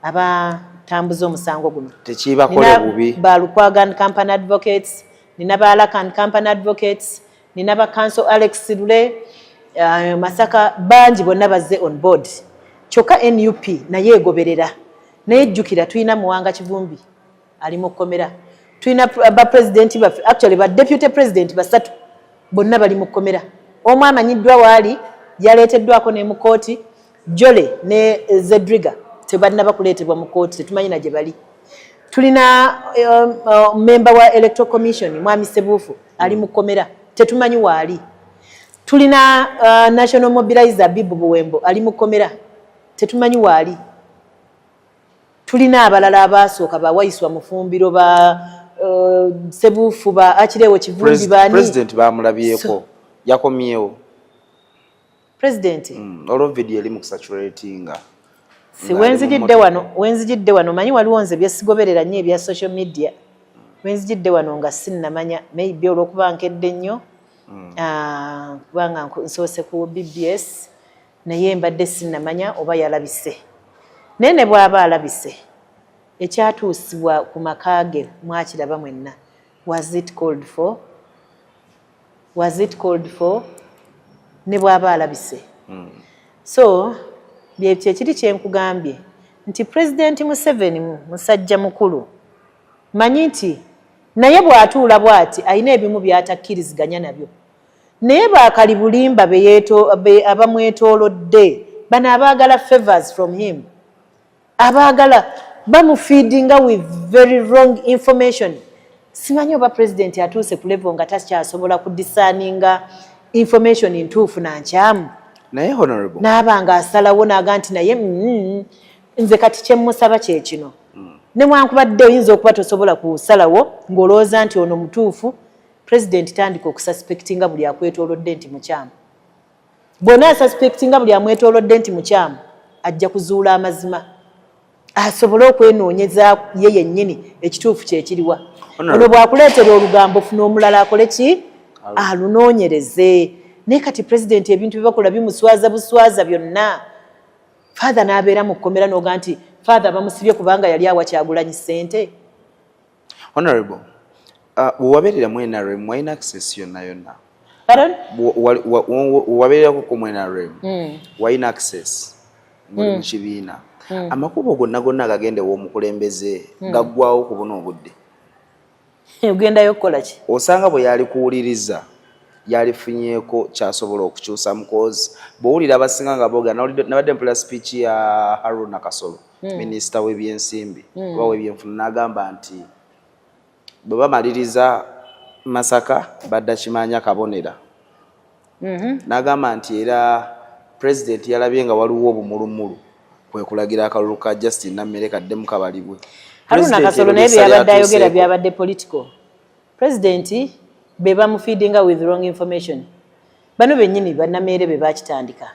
abatambuza omusango guno tekiibakole bubi ba Lukwagan Company Advocates nina ba Alakan Company Advocates nina ba Council Alex Sirule Masaka bangi bonna bazze on board kyokka NUP naye egoberera naye jjukira tulina Muwanga Kivumbi ali mu kkomera tulina ba president baffe actually ba deputy president basatu bonna bali mu kkomera omu amanyiddwa waali yaleeteddwako ne mu kooti Jole ne Zedriga tebalina bakuleetebwa mu kooti tetumanyi na gye bali. Tulina member wa Electoral Commission Mwami Sebuufu ali mu kkomera tetumanyi waali. Tulina National Mobilizer Bibu Buwembo ali mu kkomera tetumanyi waali. Tulina abalala abasooka ba Waiswa Mufumbiro ba Sebuufu ba Akireewo Kivumbi bani president bamulabyeko yakomyewo president olwo video eli mu kusaturatinga si wenzijidde wano manyi waliwo nze byesigoberera nnyo ebya social media wenzijidde wano nga sinnamanya maybe olw'okuba nkedde nnyo kubanga nsoose ku BBS naye mbadde sinnamanya oba yalabise naye ne bw'aba alabise ekyatuusibwa ku maka ge mwakiraba mwenna was it called for ne bw'aba alabise So byekyo kiri kyenkugambye nti President Museveni musajja mukulu manyi nti naye bw'atuula bw'ati alina ebimu by'atakkiriziganya nabyo naye baakali bulimba abamwetoolodde bano abaagala favors from him abaagala bamufeedinga with very wrong information simanyi oba president atuuse ku level nga takyasobola kudisaninga information ntuufu nankyamu naye honorable n'abanga asalawo n'aga nti naye nze kati kyemmusaba kye kino newankubadde oyinza okuba tosobola kusalawo ng'olowooza nti ono mutuufu president tandika okususpectinga buli akwetoolodde nti mukyamu bw'ona asuspectinga buli amwetoolodde nti mukyamu ajja kuzuula amazima asobole okwenoonyeza ye yennyini ekituufu kyekiriwa ono bw'akuleetera olugambo funa omulala akole ki alunoonyereze naye kati president ebintu bye bakola bimuswaza buswaza byonna father n'abeera mu kkomera n'oga nti father bamusibye kubanga yali awa Kyagulanyi ssente. Honorable wabeerera mu NRM walina access yonna yonna Pardon? wabeererako ku NRM walina access mu kibiina amakubo gonna agagendewo omukulembeze gaggwawo ku buno obudde ogendayo okukola ki osanga bwe yali kuwuliriza yalifunyeeko kyasobola okukyusa mukozi bw'owulira abasinga nga boga nabadde mpulira speech ya Haruna Kasolo minisita w'ebyensimbi oba w'ebyenfuna n'agamba nti bwe bamaliriza Masaka badda Kimanya Kabonera n'agamba nti era president yalabye nga waliwo obumulumulu kwe kulagira akalulu ka Justin Nammere kaddemu kabalibwe Haruna Kasolo naye byabadde ayogera byabadde political president be bamufeedinga with wrong information bano bennyini bannamere be bakitandika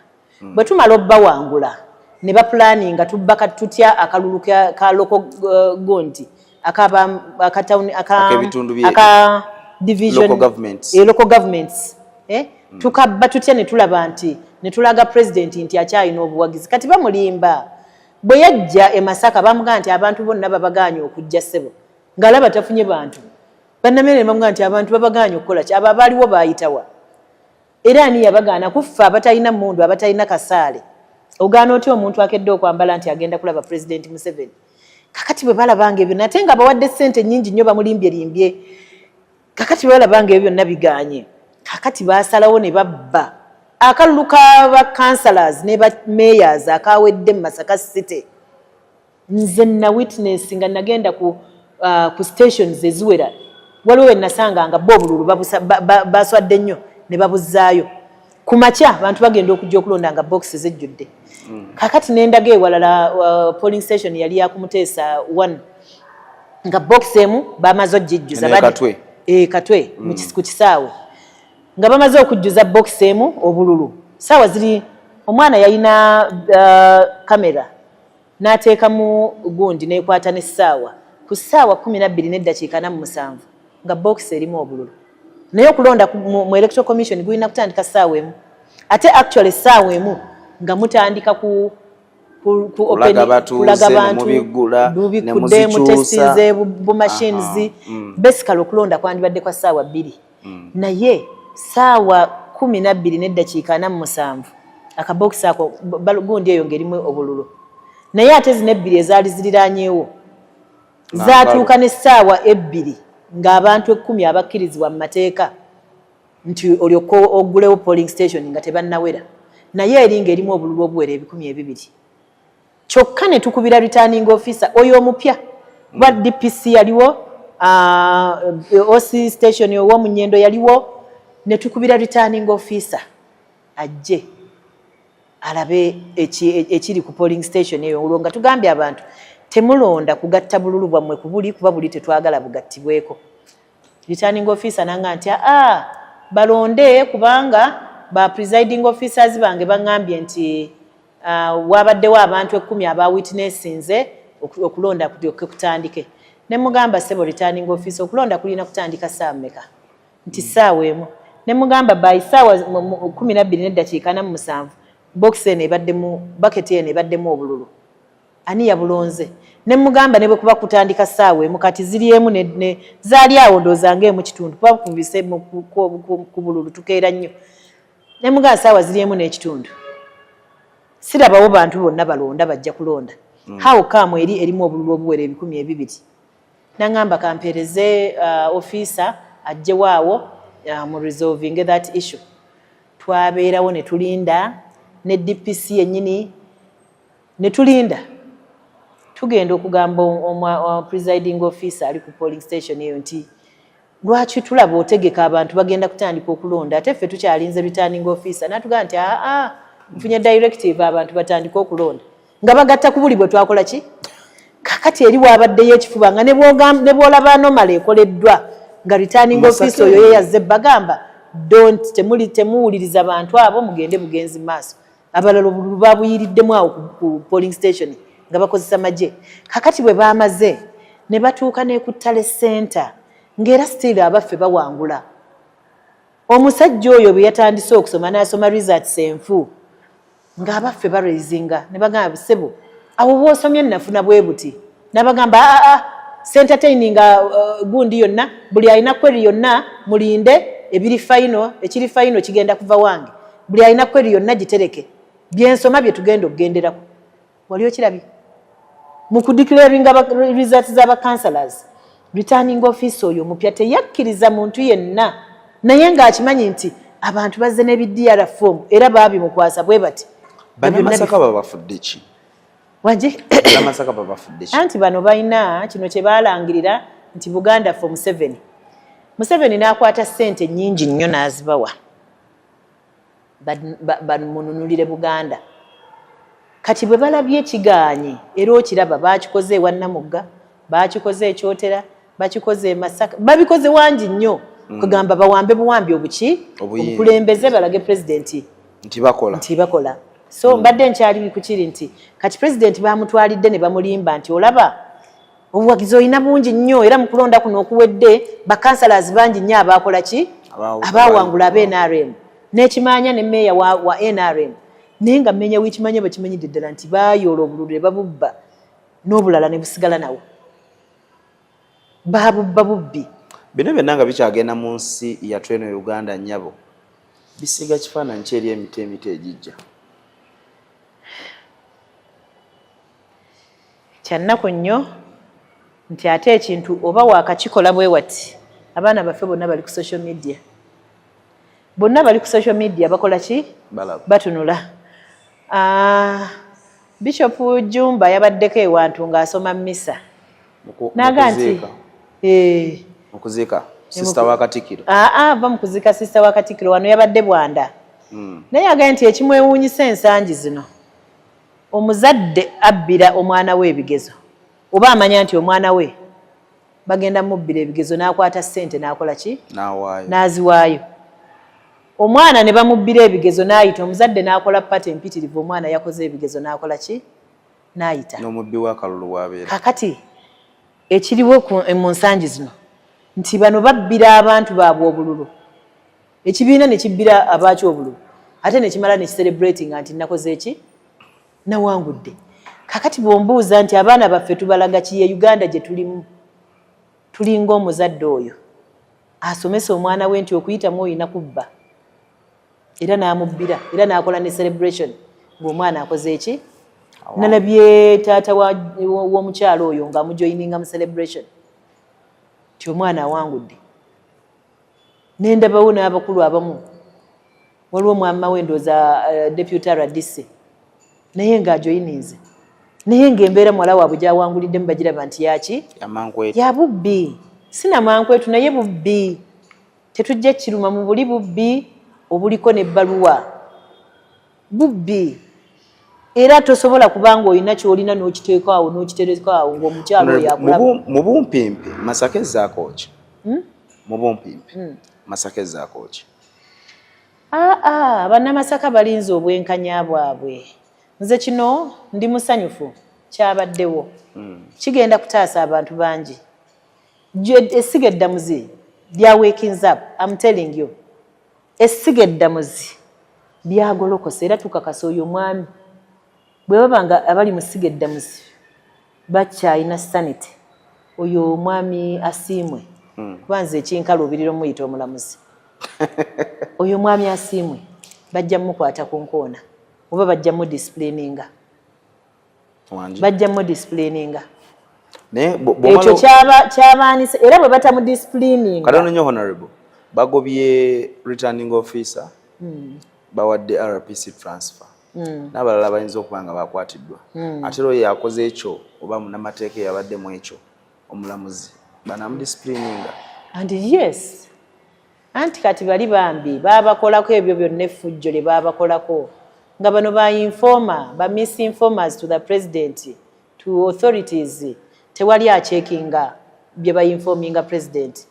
bwe tumala obbawangula ne bapulaninga tubbaka tutya akalulu ka local gondi aka division local governments tukabba tutya ne tulaba nti ne tulaga president nti akyalina obuwagizi kati bamulimba bwe yajja e Masaka bamugaa nti abantu bonna babaganye okujja ssebo ng'alaba tafunye bantu bannamere bamugaa nti abantu babaganye okukola ki abo abaaliwo baayitawa era ani yabagaana kuffa abatalina mmundu abatalina kasaale ogaana otya omuntu akedde okwambala nti agenda kulaba president Museveni kakati bwe balabanga ebyo nate nga bawadde ssente nnyingi nnyo bamulimbye kakati bwe balabanga ebyo byonna biganye kakati baasalawo ne babba akalulu k'aba councillors ne ba mayors akawedde mu Masaka City nze na witness nga nagenda ku stations eziwera waliwo nasanga nga bo obululu baswadde nnyo ne babuzaayo ku makya abantu bagenda okujja okulonda nga boxes ejjudde kakati nendaga ewalala polling station yali yakumuteesa 1 nga box emu bamaze ogijjuza katwe ku kisaawe nga bamaze okujjuza box emu obululu saawa ziri omwana yalina kamera n'ateekamu gundi n'ekwata n'essaawa ku ssaawa 12:47 nga box erimu obululu naye okulonda mu electoral commission gulina kutandika ssaawa emu ate actually ssaawa emu nga mutandika kulaga bantu mubikudde mutestize bu machines basically okulonda kwandibadde kwa ssaawa 2 naye ssaawa 12:47 akabokisi ako gundi eyo ngerimu obululu naye ate zino 2 ezaali ziriranyeewo zaatuuka n'essaawa 2 ng'abantu 10 abakkirizibwa mu mateeka nti olyoka ogulewo polling station nga tebannawera naye eringa erimu obululu obuwera 200 kyokka ne tukubira returning officer oyo omupya wa DPC yaliwo OC station ow'omunyendo yaliwo ne tukubira returning officer ajje alabe ekiri ku polling station eyo olwo nga tugambye abantu temulonda kugatta bululu bwammwe kubuli kuba buli tetwagala bugattibweko returning officer nanga nti balonde kubanga ba presiding officers bange bangambye nti wabaddewo abantu 10 aba witnessinze okulonda kutandike ne mugamba sebo returning officer okulonda kulina kutandika saa mmeka nti ssaawa emu ne mugamba by ssaawa 12:47 box ene ebaddemu bucket ene ebaddemu obululu ani yabulonze ne mugamba ne bwe kuba kutandika ssaawa emu kati ziri emu ne zaali awo ndozange mu kitundu kuba kuvise ku bululu tukeera nnyo ne mugamba ssaawa ziri emu n'ekitundu sirabawo bantu bonna balonda bajja kulonda how come erimu obululu obuwere 200 nangamba kampereze officer ajje waawo mu resolving that issue twabeerawo ne tulinda ne DPC yennyini ne tulinda tugenda okugamba presiding officer ali ku polling station eyo nti lwaki tulaba otegeka abantu bagenda kutandika okulonda ate ffe tukyalinze returning officer natugamba nti nfunye directive abantu batandika okulonda nga bagatta ku buli bwe twakola ki kakati eri waabaddeyo ekifuba nga ne bwolaba anomala ekoleddwa nga returning officer oyo yeyazze bagamba temuwuliriza abantu abo mugende bugenzi maaso abalala obululu babuyiriddemu awo ku polling station nga bakozesa magye kakati bwe baamaze ne batuuka ne ku Tale Center ng'era still abaffe bawangula omusajja oyo bwe yatandise okusoma n'asoma results enfu ng'abaffe baraisinga ne bagamba bisebo abo bw'osomye nafuna bwe buti n'abagamba entertaining gundi yonna buli alina kweri yonna mulinde ekiri final kigenda kuva wange buli alina kweri yonna gitereke byensoma bye tugenda okugenderako wali okirabye mu kudeclaringa results z'aba councillors returning officer oyo mupya teyakkiriza muntu yenna naye ng'akimanyi nti abantu bazze n'ebidr form era baabimukwasa bwe bati Bannamasaka babafudde ki waje Bannamasaka babafudde ki anti bano balina kino kye baalangirira nti Buganda for Museveni n'akwata ssente nnyingi nnyo n'azibawa bamununulire Buganda kati bwe balabye ekigaanyi era okiraba baakikoze ewa Namugga baakikoze ekyotera bakikoze Masaka babikoze wangi nnyo kugamba bawambe buwambi obukulembeze balage president nti bakola so mbadde nkyali kukiri nti kati president bamutwalidde ne bamulimba nti olaba obuwagizi olina bungi nnyo era mu kulonda kuno okuwedde bakansalazi bangi nnyo abaakola ki abaawangula aba-NRM n'ekimanya ne meeya wa NRM naye nga mmenya w'ekimanya bakimanyidde ddala nti baayoola obululu ne babubba n'obulala ne busigala nawo babubba bubbi bino byonna nga bikyagenda mu nsi yattu eno Uganda nnyabo bisiga kifaananyi ki eri emito egijja kyannaku nnyo nti ate ekintu oba waakakikola bwe wati abaana baffe bonna bali ku social media bakola ki batunula Bishop Jumba yabaddeko ewantu ng'asoma mmisa naga nti okuziika sister wa Katikkiro va mu kuziika sister wa Katikkiro wano yabadde Bwanda naye agaye nti ekimwewuunyisa ensangi zino omuzadde abbira omwana we ebigezo oba amanya nti omwana we bagenda mubbira ebigezo n'akwata ssente n'akola ki n'aziwaayo omwana ne bamubbira ebigezo n'ayita omuzadde n'akola pata empitirivu omwana yakoze ebigezo n'akola ki n'ayita n'omubbi w'akalulu bw'abeera kakati ekiriwo mu nsangi zino nti bano babbira abantu baabwe obululu ekibiina ne kibbira abaakyo obululu ate ne kimala ne kicelebrating nti nakoze eki nawangudde kakati bw'ombuuza nti abaana baffe tubalaga ki ye Uganda gye tulimu tulinga omuzadde oyo asomesa omwana we nti okuyitamu oyina kubba era n'amubbira era n'akola ne celebration ng'omwana akoze eki nalabye taata w'omukyalo oyo ng'amujoyininga mu celebration ti omwana awangudde nendabawo n'abakulu abamu waliwo mwama we ndooza deputy RDC naye ng'ajoyininze naye ng'embeera muwala waabwe gy'awanguliddemu bagiraba nti yaki ya bubbi sinamankwetu naye bubbi tetujja kiruma mu buli bubbi obuliko n'ebbaluwa bubbi era tosobola kubanga olina ky'olina n'okiteeka awo n'okitereka awo ng'omukyalo oyo akulaba mu bumpimpi Masaka ezzaako ki mu bumpimpi Masaka ezzaako ki bannamasaka balinze obwenkanya bwabwe nze kino ndi musanyufu kyabaddewo kigenda kutaasa abantu bangi essiga eddamuzi lya wakings up I'm telling you essiga eddamuzi lyagolokose era tukakasa oyo mwami bwe babanga abali mu ssiga eddamuzi bakyayina sanity oyo omwami asiimwe kuba nze ekinkala obirira omuyita omulamuzi oyo omwami asiimwe bajja mmukwata ku nkoona oba bajjamu disciplininga wangi bajjamu disciplininga ne ekyo kyabaanisa era bwe batamu disciplininga katono nnyo honorable bagobye returning officer bawadde RPC transfer n'abalala bayinza okuba nga bakwatiddwa ate lwo yakoze ekyo oba munnamateeka yabadde mu ekyo omulamuzi banamudisciplininga and yes anti kati bali bambi babakolako ebyo byonna effujjo lye babakolako nga bano ba informer ba misinformers to the president to authorities tewali achekinga bye ba informinga president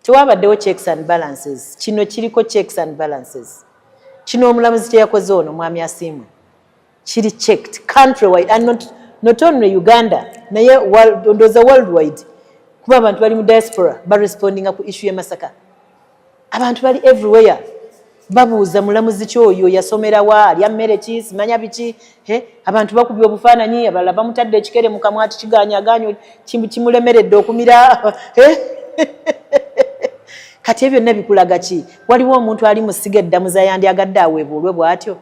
tewabaddewo checks and balances kino kiriko checks and balances kino omulamuzi kyeyakoze ono mwami Asiimwe kiri checked countrywide and not only Uganda naye ndoza worldwide kuba abantu bali mu diaspora barespondinga ku issue y'Masaka abantu bali everywhere babuuza mulamuzi kyoyo yasomera wa alya mmere ki simanya biki abantu bakubye obufaananyi abalala bamutadde ekikere mu kamwa ati kiganyaganyo kimulemeredde okumira kati ebyo byonna bikulaga ki waliwo omuntu ali mu siga eddamuza yandyagadde aweebuulwe bw'atyo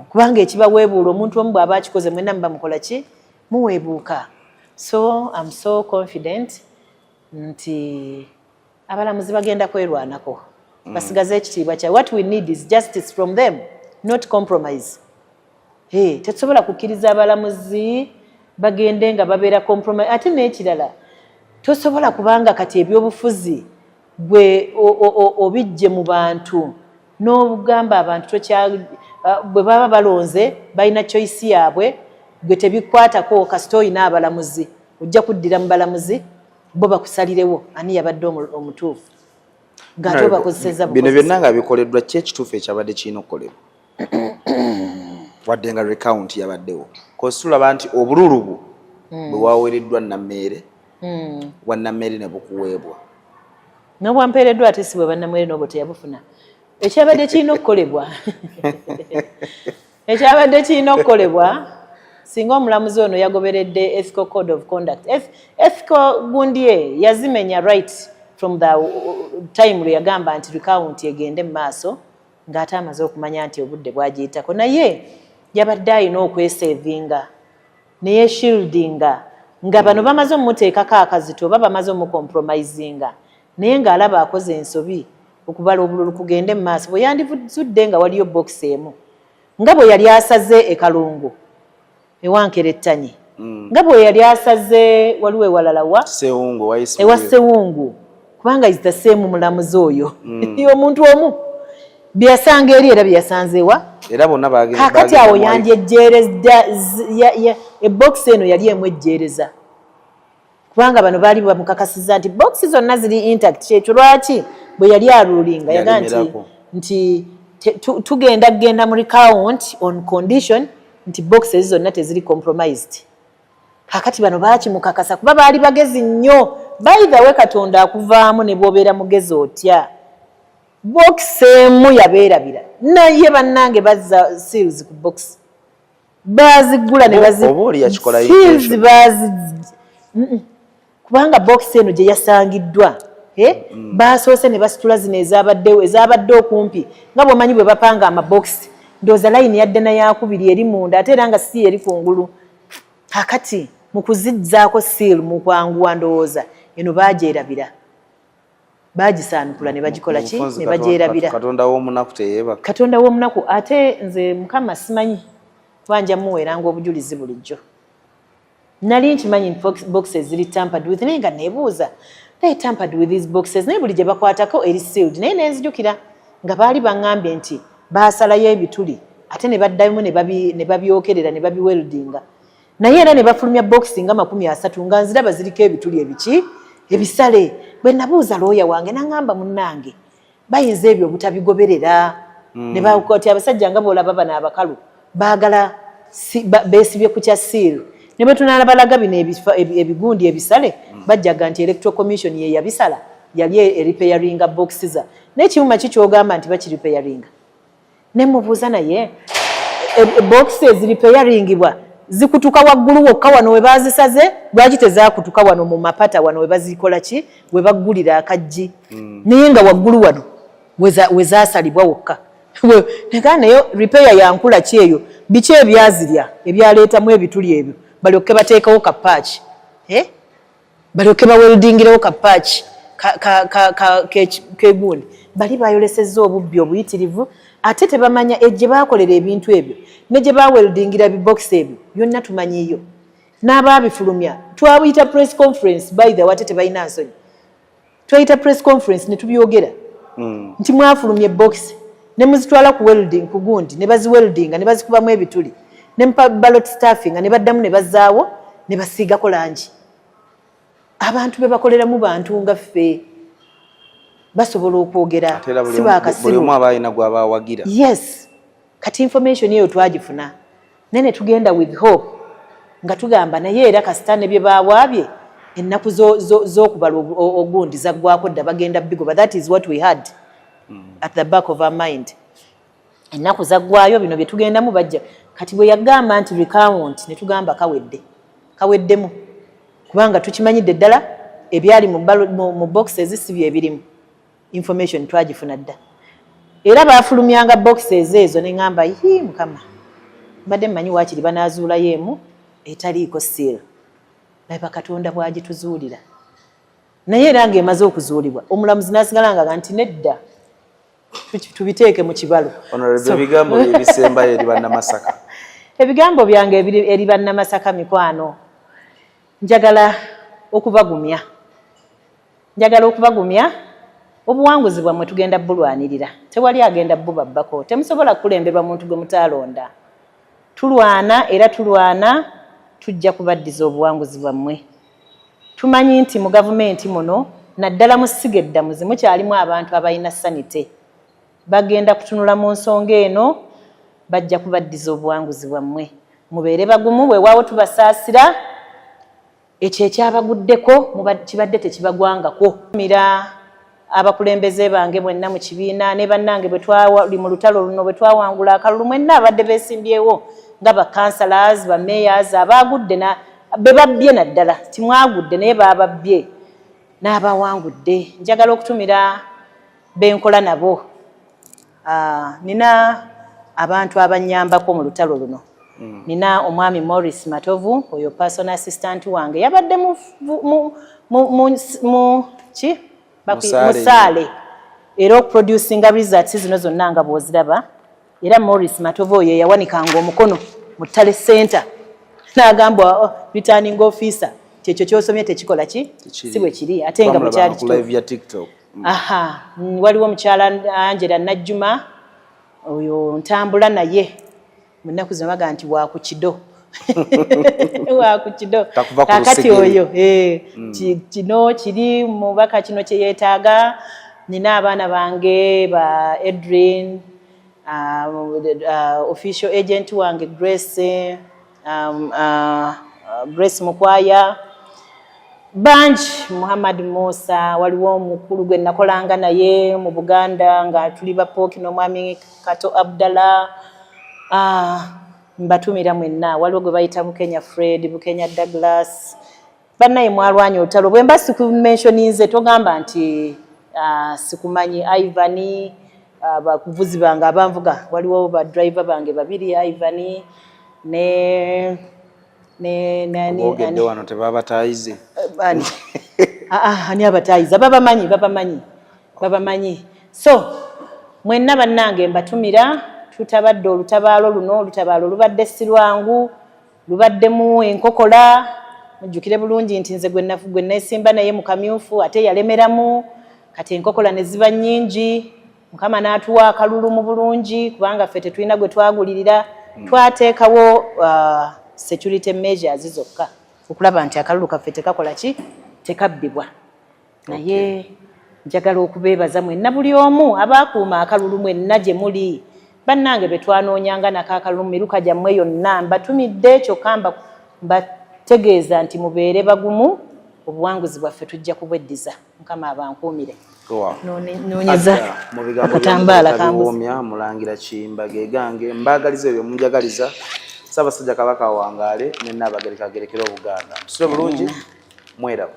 kubanga ekibaweebuula omuntu omu bw'aba akikoze mwenna mubamukola ki muweebuuka so I'm so confident nti abalamuzi bagenda kwerwanako basigaze ekitiibwa kya what we need is justice from them not compromise tetusobola kukkiriza abalamuzi bagende nga babeera compromise ate n'ekirala tosobola kubanga kati ebyobufuzi bwe obijje mu bantu n'obugamba abantu bwe baba balonze balina choice yaabwe gwe tebikwatako kasita oyina abalamuzi ojja kuddira mu balamuzi bo bakusalirewo ani yabadde omutuufu ng'ate obakozeseza bino byonna nga bikoleddwa ki ekituufu ekyabadde kirina okukolebwa wadde nga recount yabaddewo kosi tulaba nti obululubu bwe waweereddwa nnammeere wannammeere ne bukuweebwa n'obwampeereddwa ate si bwe bannammeere n'obwo teyabufuna ekyabadde kirina okukolebwa singa omulamuzi ono yagoberedde ethical code of conduct ethical gundi ye yazimenya right from the time lwe yagamba nti recount egende mu maaso ng'ate amaze okumanya nti obudde bwagiyitako naye yabadde ayina okwesevinga neye shieldinga nga bano bamaze omuteekako akazito oba bamaze omucompromisinga naye ng'alaba akoze ensobi okubala obululu kugende mu maaso bwe yandizudde nga waliyo box emu nga bwe yali asaze e Kalungu ewankerettanyi nga bwe yali asaze waliwo ewalala ewa Sewungu kubanga is the same mulamuzi oyo omuntu omu byasanga eri era byasanzewa era bonna kakati awo yandyejereza ebox eno yali emu ejjereza kubanga bano baali bamukakasiza nti box zonna ziri intact kyekyo lwaki bwe yali arulinga yaga nti tugenda mu recount on condition nti boxes zonna teziri compromised kakati bano baakimukakasa kuba baali bagezi nnyo by the way Katonda akuvaamu ne bwobeera mugezi otya box emu yabeerabira naye bannange bazza seals ku box bazigula ne kubanga box eno gye yasangiddwa basoose ne basitula zino ezabadde okumpi nga bw'omanyi bwe bapanga amabox ndooza layini yadde nayakubiri eri munda ate era nga si eri kungulu kakati mu kuzizzaako seal mu kwanguwa ndowooza eno bagyerabira bagisaanukula ne bagikola ki ne bagyerabira Katonda w'omunaku teyeebaka Katonda w'omunaku ate nze Mukama simanyi kubanja muweeranga obujulizi bulijjo nali nkimanyi boxes ziri tampered with naye nga neebuuza they tampered with these boxes naye buli gye bakwatako eri sealed naye nenzijukira nga baali baŋŋambye nti baasalayo ebituli ate ne baddamu ne babyokerera ne babiweldinga naye era ne bafulumya boxi nga 30 nga nziraba ziriko ebituli ebiki ebisale bwe nabuuza looya wange naŋŋamba munnange bayinza ebyo obutabigoberera ne bakoti abasajja nga boolaba bano abakalu baagala beesibye ku kya seal ne bwe tunalabalaga bino ebigundi ebisale bajjaga nti electoral commission ye yabisala yali eripairinga boxes n'ekimuma kikyogamba nti bakiripairinga ne mubuuza naye boxes ziripairingibwa zikutuka waggulu wokka wano we bazisaze lwaki tezaakutuka wano mu mapata wano we bazikola ki we baggulira akajji naye nga waggulu wano we zaasalibwa wokka naye repair yankula ki eyo biki ebyazirya ebyaleetamu ebituli ebyo balyoke bateekawo kapaaki balyoke baweldingirewo kapaaki kegundi bali bayolesezza obubbi obuyitirivu ate tebamanya gye baakolera ebintu ebyo ne gye baweldingira bibokisi ebyo byonna tumanyiyo n'abaabifulumya twabuyita press conference by the way ate tebalina nsonyi twayita press conference ne tubyogera nti mwafulumya ebokisi ne muzitwala ku welding ku gundi ne baziweldinga ne bazikubamu ebituli ne ballot staffing ne baddamu ne bazaawo ne basiigako langi abantu be bakoleramu bantu nga ffe basobola okwogera si baakasiru buli omu aba alina gw'abaawagira yes kati information eyo twagifuna nene tugenda with hope nga tugamba naye era kasitane bye bawaabye ennaku z'okubala ogundi zaggwako dda bagenda bigoba that is what we had at the back of our mind ennaku zaggwayo bino bye tugendamu bajja kati bwe yagamba nti recount ne tugamba kaweddemu kubanga tukimanyidde ddala ebyali mu boxes si bye birimu information twagifuna dda era baafulumyanga boxes ezo ne ngamba mukama mbadde mmanyi waakiri banaazuulayo emu etaliiko seal laba katonda bwagituzuulira naye era ng'emaze okuzuulibwa omulamuzi n'asigalanga nti nedda tubiteeke mu kibalo ebigambo ebisembayo eri bannamasaka ebigambo byange eri bannamasaka mikwano njagala okubagumya obuwanguzi bwammwe tugenda bulwanirira tewali agenda bubabbako temusobola kulemberwa muntu gwe mutaalonda tulwana era tulwana tujja kubaddiza obuwanguzi bwammwe tumanyi nti mu gavumenti muno naddala mu ssiga eddamuzi mukyalimu abantu abalina sanite bagenda kutunula mu nsonga eno bajja kubaddiza obuwanguzi bwammwe mubeere bagumu weewaawo tubasaasira ekyo ekyabaguddeko kibadde tekibagwangako mira abakulembeze bange mwenna mu kibiina ne bannange bwe twali mu lutalo luno bwe twawangula akalulu mwenna abadde beesimbyewo nga bakansalas bameyors abaagudde be babbye naddala timwagudde naye baababbye n'abawangudde njagala okutumira benkola nabo nina abantu abanyambako mu lutalo luno nina omwami Morris Matovu oyo personal assistant wange yabadde musaale era okuproducinga results zino zonna nga bw'oziraba era Morris Matovu oyo yawanikanga omukono mu Ttale Center n'agamba returning officer kyekyo ky'osomye tekikola ki si bwe kiri ate nga mukyali kituufu waliwo mukyala Angela Najjuma oyo ntambula naye mu nnaku zino baga nti wakukido wakukido kakati oyo kino kiri mubaka kino kye yeetaaga nina abaana bange ba Edrin official agent wange Grace Mukwaya banji Muhammad Musa waliwo omukulu gwe nakolanga naye mu Buganda nga tuli bapooki n'omwami Kato Abdallah mbatumira mwenna waliwo gwe bayita Bukenya Fred Bukenya Douglas bannaye mwalwanya olutalo bwe mba sikumentioninze togamba nti sikumanyi Ivani bakuvuzi bange abanvuga waliwo ba driver bange babiri Ivani ogedde wano tebabatayize ani abatayiza babamanyi so mwenna bannange mbatumira tutabadde olutabaalo luno olutabaalo lubadde sirwangu lubaddemu enkokola mujjukire bulungi nti nze gwe neesimba naye mu kamyufu ate yalemeramu kati enkokola ne ziba nnyingi Mukama n'atuwa akalulu mu bulungi kubanga ffe tetulina gwe twagulirira twateekawo security measures zokka okulaba nti akalulu kaffe tekakola ki tekabbibwa naye njagala okubeebaza mwenna buli omu abaakuuma akalulu mwenna gye muli bannange be twanoonyanga nako akalulu mu miruka gyammwe yonna mbatumidde kyokka mbategeeza nti mubeere bagumu obuwanguzi bwaffe tujja kubweddiza Mukama abankuumire noonyeza akatambaala kambuumya Mulangira Kiyimba gegange mbaagaliza ebyo munjagaliza Ssaabasajja Kabaka Wangaale ne Nnaabagereka agerekera Obuganda musule bulungi mweraba